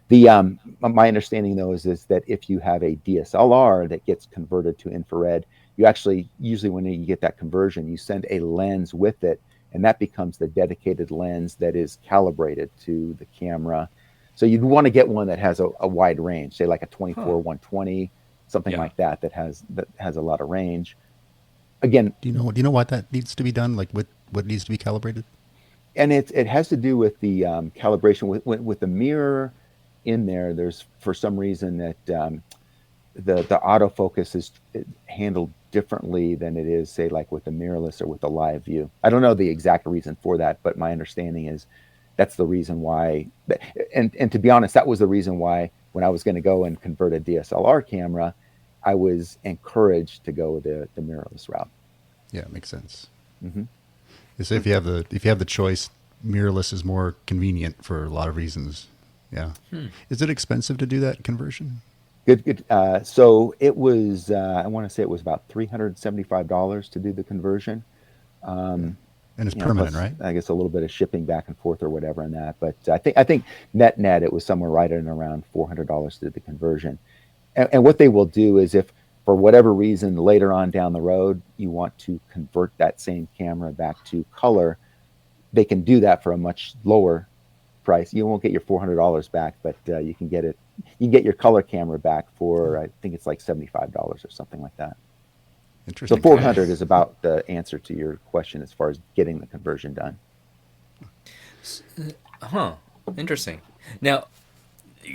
My understanding though is that if you have a DSLR that gets converted to infrared, you actually usually, when you get that conversion, you send a lens with it, and that becomes the dedicated lens that is calibrated to the camera. So you'd want to get one that has a wide range, say like a Huh. 24-120, something Yeah. like that has a lot of range. Again, Do you know what that needs to be done? Like what needs to be calibrated? and it has to do with the calibration with the mirror in there. There's, for some reason, that the autofocus is handled differently than it is, say, like with the mirrorless or with the live view. I don't know the exact reason for that, but my understanding is that's the reason why. And to be honest, that was the reason why, when I was going to go and convert a DSLR camera, I was encouraged to go the mirrorless route. Yeah, it makes sense. Hmm. So if you have the choice, mirrorless is more convenient for a lot of reasons. Yeah. Is it expensive to do that conversion? Good, good. So it was, I want to say it was about $375 to do the conversion. Yeah. And it's permanent, Plus, right? I guess, a little bit of shipping back and forth or whatever in that. But I think net it was somewhere right in around $400 to do the conversion. And what they will do is, if for whatever reason later on down the road you want to convert that same camera back to color, they can do that for a much lower price. You won't get your $400 back, but you can get it. You can get your color camera back for, I think it's like $75 or something like that. So Interesting. 400 is about the answer to your question as far as getting the conversion done. Huh. Interesting. Now,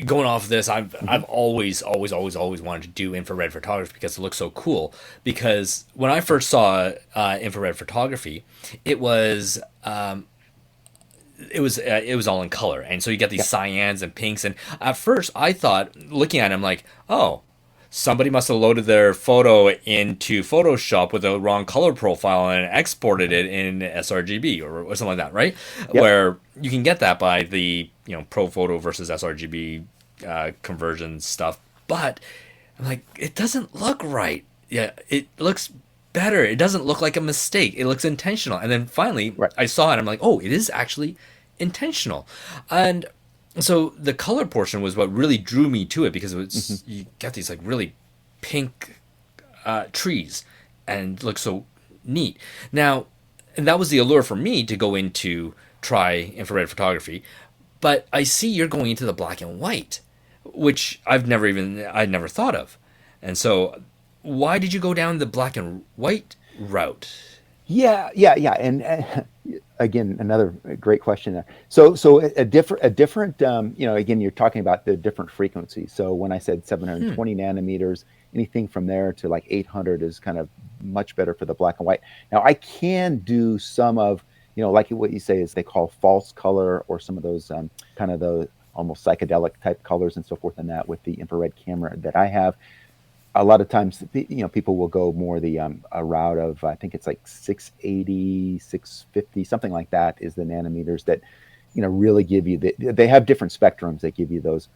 going off of this, I've always wanted to do infrared photography because it looks so cool. Because when I first saw infrared photography, it was it was all in color, and so you get these cyans and pinks. And at first, I thought, looking at it, I'm like, oh, somebody must have loaded their photo into Photoshop with the wrong color profile and exported it in sRGB or something like that, right? Yep. Where you can get that by the Pro Photo versus sRGB conversion stuff, but I'm like, it doesn't look right. Yeah, it looks better. It doesn't look like a mistake. It looks intentional. And then finally, I saw it. And I'm like, oh, it is actually intentional. And so the color portion was what really drew me to it, because it was, you get these like really pink trees and it looks so neat. Now, and that was the allure for me to go into try infrared photography. But I see you're going into the black and white, which I'd never thought of. And so why did you go down the black and white route? Yeah. And again, another great question there. So a different, again, you're talking about the different frequencies. So when I said 720 nanometers, anything from there to like 800 is kind of much better for the black and white. Now I can do some of, like what you say is they call false color, or some of those kind of those almost psychedelic type colors and so forth, and that with the infrared camera that I have. A lot of times, people will go more the a route of, I think it's like 680, 650, something like that is the nanometers that, really give you they have different spectrums that give you those,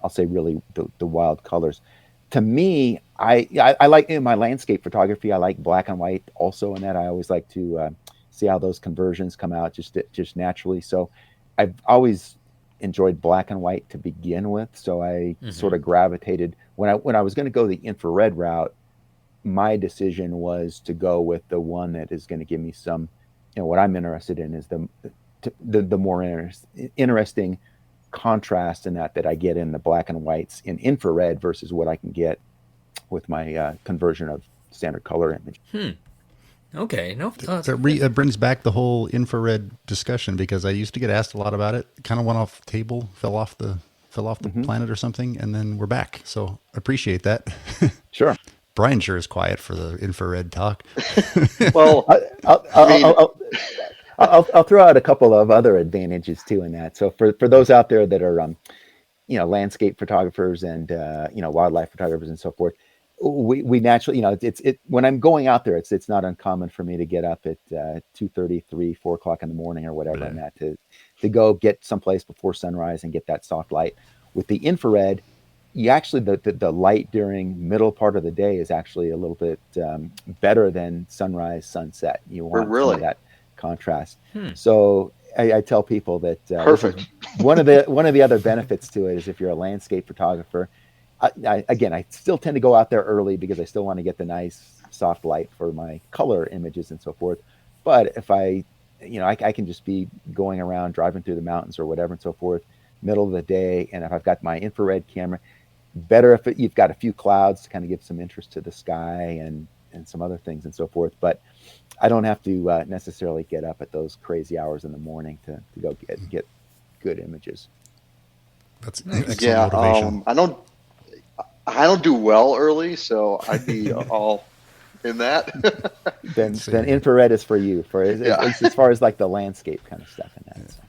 I'll say really the wild colors. To me, I like, in my landscape photography, I like black and white also, in that I always like to see how those conversions come out just naturally. So I've always enjoyed black and white to begin with. So I sort of gravitated when I was going to go the infrared route. My decision was to go with the one that is going to give me some, what I'm interested in is the more interesting contrast in that I get in the black and whites in infrared versus what I can get with my conversion of standard color image. Okay, no. It brings back the whole infrared discussion, because I used to get asked a lot about it. Kind of went off the table, fell off the planet or something, and then we're back. So appreciate that. Sure. Bryan sure is quiet for the infrared talk. Well, I'll throw out a couple of other advantages too in that. So for those out there that are landscape photographers and wildlife photographers and so forth, we naturally, it's when I'm going out there, it's not uncommon for me to get up at 2:30, 3, 4 o'clock in the morning or whatever, and that to go get someplace before sunrise and get that soft light. With the infrared, you actually the light during middle part of the day is actually a little bit better than sunrise, sunset. You want some of that contrast. So I tell people that perfect. One of the other benefits to it is, if you're a landscape photographer, I still tend to go out there early because I still want to get the nice soft light for my color images and so forth. But if I can just be going around, driving through the mountains or whatever and so forth, middle of the day, and if I've got my infrared camera, better if you've got a few clouds to kind of give some interest to the sky and some other things and so forth. But I don't have to necessarily get up at those crazy hours in the morning to go get good images. That's excellent motivation. I don't do well early, so I'd be all in that. then infrared is for you, at least as far as like the landscape kind of stuff in that. So.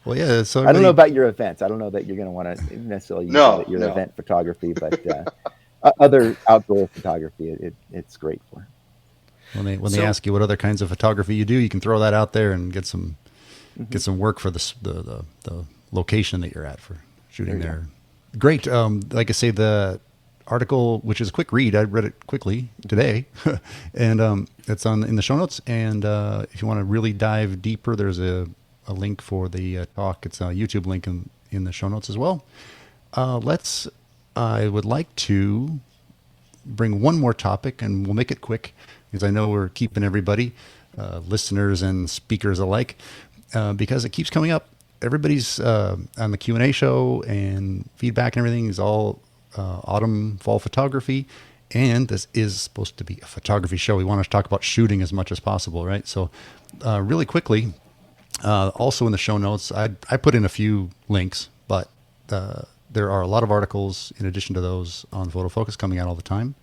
Well, yeah. So I don't know about your events. I don't know that you're going to want to necessarily use your event photography, but other outdoor photography, it's great for. When they ask you what other kinds of photography you do, you can throw that out there and get some work for the location that you're at for shooting there. Great. Like I say, the article, which is a quick read, I read it quickly today, and it's in the show notes. And if you want to really dive deeper, there's a link for the talk. It's a YouTube link in the show notes as well. I would like to bring one more topic, and we'll make it quick because I know we're keeping everybody, listeners and speakers alike, because it keeps coming up. Everybody's on the Q&A show, and feedback and everything is all autumn, fall photography. And this is supposed to be a photography show. We want to talk about shooting as much as possible, right? So really quickly, also in the show notes, I put in a few links, but there are a lot of articles in addition to those on Photofocus coming out all the time.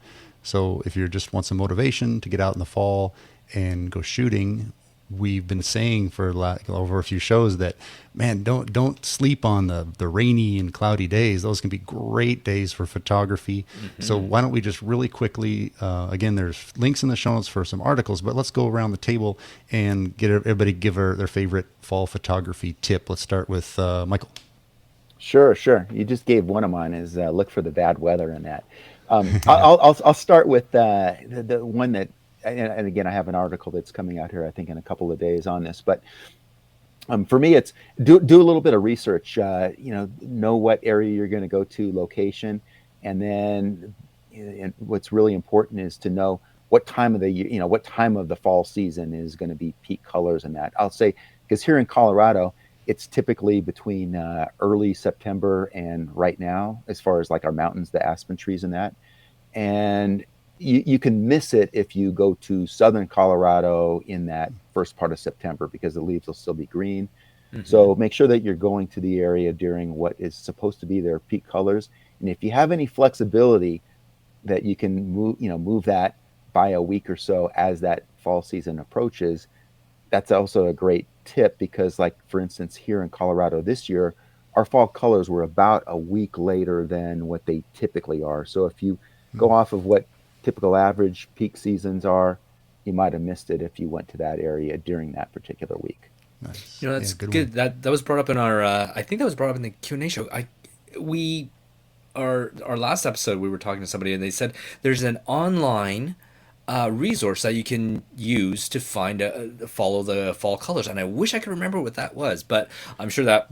So if you just want some motivation to get out in the fall and go shooting, we've been saying for over a few shows that, man, don't sleep on the rainy and cloudy days. Those can be great days for photography. So why don't we just really quickly, again, there's links in the show notes for some articles, but let's go around the table and get everybody give their favorite fall photography tip. Let's start with Michael. Sure. You just gave one of mine, is look for the bad weather in that. I'll start with the one that, and again, I have an article that's coming out here, I think, in a couple of days on this. But for me, it's do a little bit of research. Know what area you're going to go to, location, and then what's really important is to know what time of the year, what time of the fall season is going to be peak colors in that. I'll say, because here in Colorado, it's typically between early September and right now, as far as like our mountains, the aspen trees and that. And you can miss it if you go to southern Colorado in that first part of September, because the leaves will still be green. So make sure that you're going to the area during what is supposed to be their peak colors. And if you have any flexibility that you can move that by a week or so as that fall season approaches, that's also a great tip, because like, for instance, here in Colorado this year, our fall colors were about a week later than what they typically are. So if you go off of what typical average peak seasons are, you might have missed it if you went to that area during that particular week. Nice. That's good. That was brought up in our I think that was brought up in the Q&A show. Our last episode, we were talking to somebody and they said there's an online resource that you can use to follow the fall colors, and I wish I could remember what that was, but I'm sure that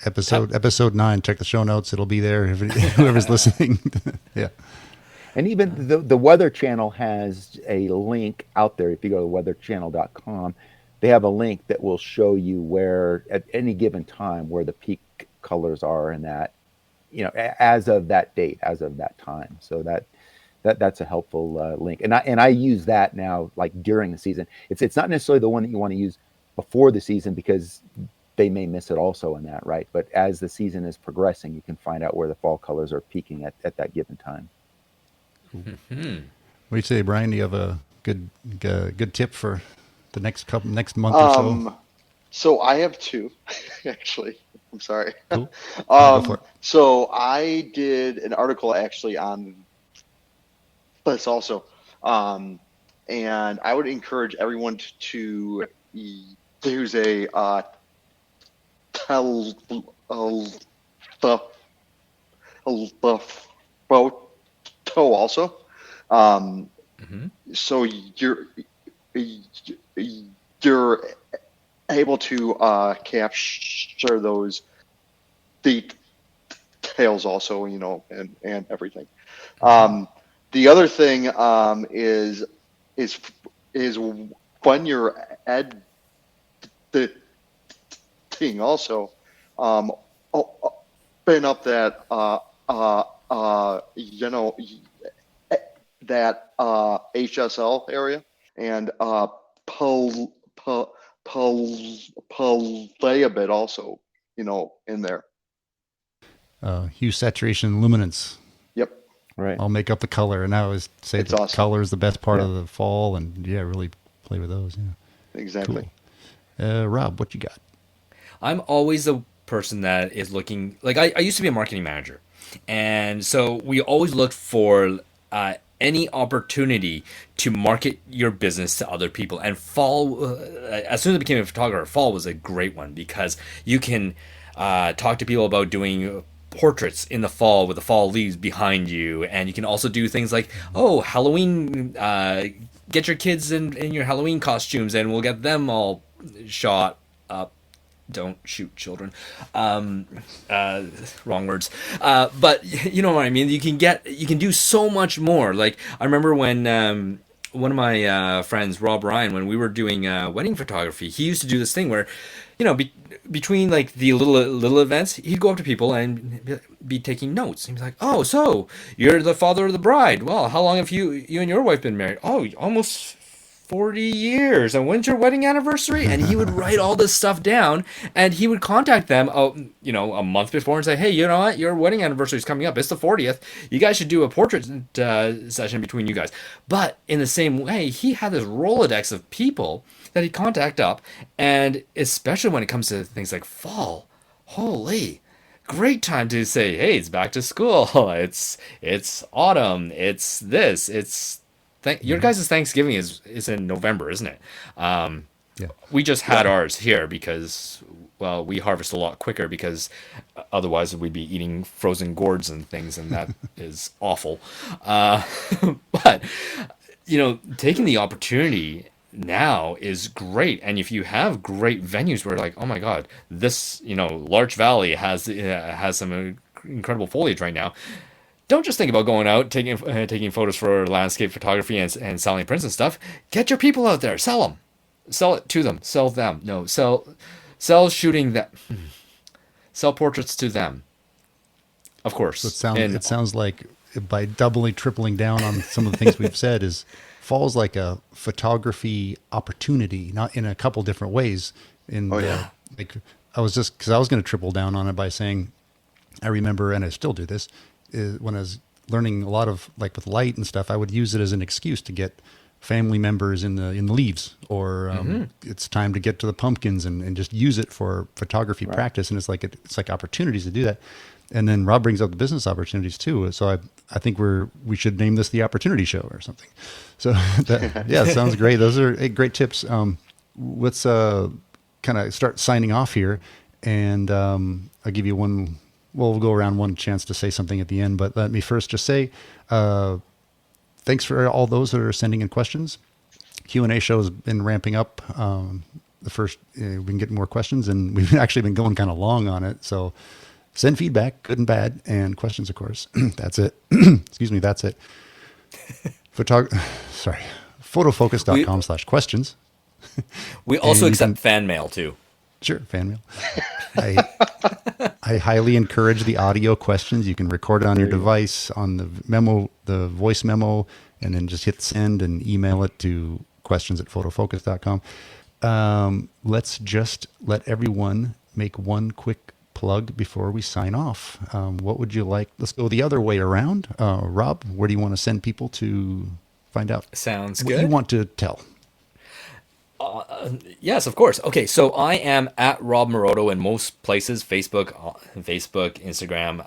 episode 9, check the show notes, it'll be there if whoever's listening. Yeah. And even the Weather Channel has a link out there. If you go to weatherchannel.com, they have a link that will show you where, at any given time, where the peak colors are, and that, as of that date, as of that time. So that's a helpful link. And I use that now, like during the season. It's not necessarily the one that you want to use before the season, because they may miss it also in that, right? But as the season is progressing, you can find out where the fall colors are peaking at that given time. What do you say, Brian? Do you have a good tip for the next month or so? So I have two, actually. I'm sorry. Cool. Go for it. So I did an article actually on this also, and I would encourage everyone to use a photo also. So you're able to capture those details also, and everything. The other thing is when you're editing also, open up that that HSL area and play a bit also, in there. Hue, saturation, luminance. Yep. Right. I'll make up the color, and I always say It's the awesome. color is the best part of the fall, and really play with those. Yeah. Exactly. Cool. Rob, what you got? I'm always the person that is looking, like I used to be a marketing manager, and so we always looked for any opportunity to market your business to other people. And fall, as soon as I became a photographer, fall was a great one, because you can talk to people about doing portraits in the fall with the fall leaves behind you, and you can also do things like, Halloween, get your kids in your Halloween costumes and we'll get them all shot up. Don't shoot children. Wrong words. But you know what I mean? You can do so much more. Like, I remember when one of my friends, Rob Ryan, when we were doing wedding photography, he used to do this thing where, between like the little events, he'd go up to people and be taking notes. He was like, "Oh, so you're the father of the bride. Well, how long have you and your wife been married? Oh, almost 40 years. And when's your wedding anniversary? And he would write all this stuff down, and he would contact them, a month before and say, hey, you know what? Your wedding anniversary is coming up. It's the 40th. You guys should do a portrait session between you guys. But in the same way, he had this Rolodex of people that he'd contact up, and especially when it comes to things like fall, holy, great time to say, hey, it's back to school. It's autumn. It's this. It's your guys' Thanksgiving is in November, isn't it? Yeah. We just had ours here because, well, we harvest a lot quicker because otherwise we'd be eating frozen gourds and things, and that is awful. But, taking the opportunity now is great. And if you have great venues where like, oh my God, this, Larch Valley has some incredible foliage right now. Don't just think about going out, taking photos for landscape photography and selling prints and stuff. Get your people out there, sell them, sell it to them, sell them. No, sell shooting that, sell portraits to them. Of course. So it sounds like by tripling down on some of the things we've said is fall's like a photography opportunity, not in a couple different ways. Like I was going to triple down on it by saying, I remember, and I still do this, when I was learning a lot of like with light and stuff, I would use it as an excuse to get family members in the leaves, or it's time to get to the pumpkins and just use it for photography practice. And it's like opportunities to do that. And then Rob brings up the business opportunities too. So I think we should name this the Opportunity Show or something. So sounds great. Those are great tips. Let's kind of start signing off here, and I'll give you one. Well, we'll go around one chance to say something at the end, but let me first just say thanks for all those that are sending in questions. Q&A show has been ramping up. We can get more questions, and we've actually been going kind of long on it. So send feedback, good and bad, and questions, of course. That's it. Excuse me, that's it. Photofocus.com/questions. We also accept fan mail, too. Sure, fan mail. I highly encourage the audio questions. You can record it on your device, on the memo, the voice memo, and then just hit send and email it to questions@photofocus.com. Let's just let everyone make one quick plug before we sign off. What would you like? Let's go the other way around. Rob, where do you want to send people to find out? Sounds what good. You want to tell? Yes, of course. Okay, so I am at Rob Moroto in most places, Facebook, Instagram,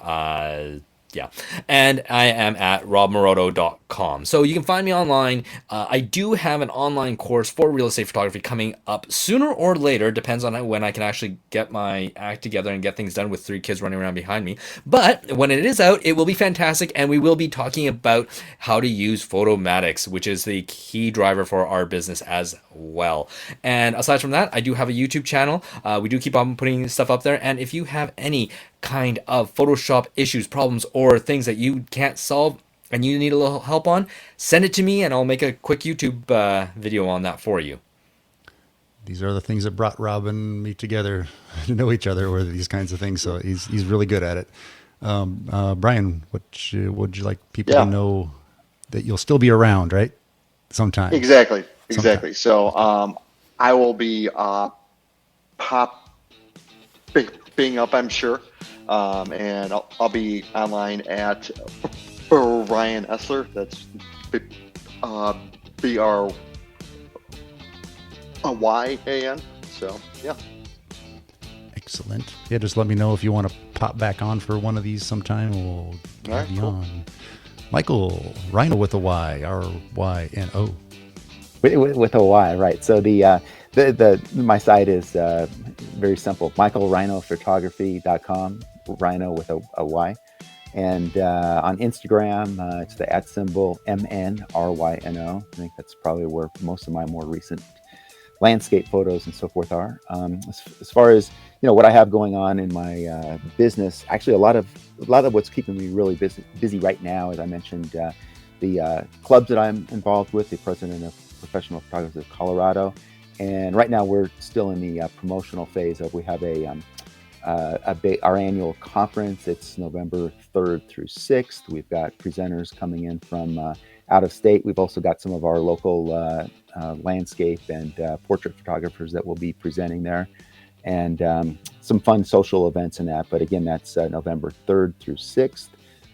and I am at robmoroto.com. So you can find me online. I do have an online course for real estate photography coming up sooner or later. Depends on when I can actually get my act together and get things done with 3 kids running around behind me. But when it is out, it will be fantastic, and we will be talking about how to use Photomatics, which is the key driver for our business as well. And aside from that, I do have a YouTube channel. We do keep on putting stuff up there, and if you have any kind of Photoshop issues, problems, or things that you can't solve and you need a little help on, send it to me and I'll make a quick YouTube video on that for you. These are the things that brought Rob and me together to know each other, were these kinds of things. So he's really good at it. Bryan, would you like people to know that you'll still be around, right? Sometime. Exactly. So I will be popping up, I'm sure. And I'll be online at Bryan Esler. That's BRYAN. So yeah. Excellent. Yeah, just let me know if you want to pop back on for one of these sometime. We'll have you on. Michael Ryno with a Y, RYNO. With a Y, right? So my site is very simple. MichaelRynoPhotography.com. Ryno with a Y. And on Instagram, it's the @MNRYNO. I think that's probably where most of my more recent landscape photos and so forth are. As far as what I have going on in my business, actually a lot of what's keeping me really busy right now, as I mentioned, the clubs that I'm involved with, the president of Professional Photographers of Colorado, and right now we're still in the promotional phase of we have a our annual conference. It's November 3rd through 6th. We've got presenters coming in from out of state. We've also got some of our local landscape and portrait photographers that will be presenting there, and some fun social events in that. But again, that's November 3rd through 6th,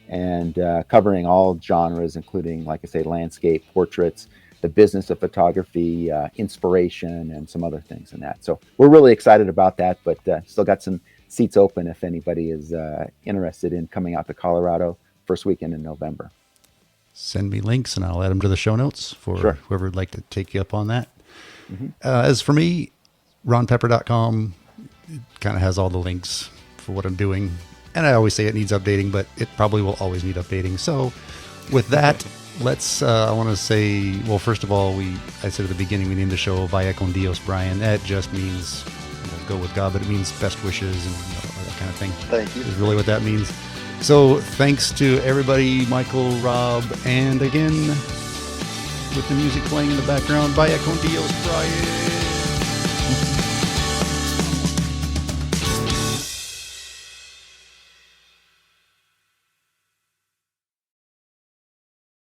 and covering all genres, including, like I say, landscape, portraits, the business of photography, inspiration, and some other things in that. So we're really excited about that, but still got some seats open if anybody is interested in coming out to Colorado first weekend in November. Send me links and I'll add them to the show notes for whoever would like to take you up on that. Mm-hmm. As for me, ronpepper.com kind of has all the links for what I'm doing. And I always say it needs updating, but it probably will always need updating. So with that, I want to say, well, first of all, I said at the beginning, we named the show Vaya con Dios, Bryan. That just means go with God, but it means best wishes and that kind of thing. Thank you. Is really what that means. So thanks to everybody, Michael, Rob, and again, with the music playing in the background, Vaya con Dios, Bryan.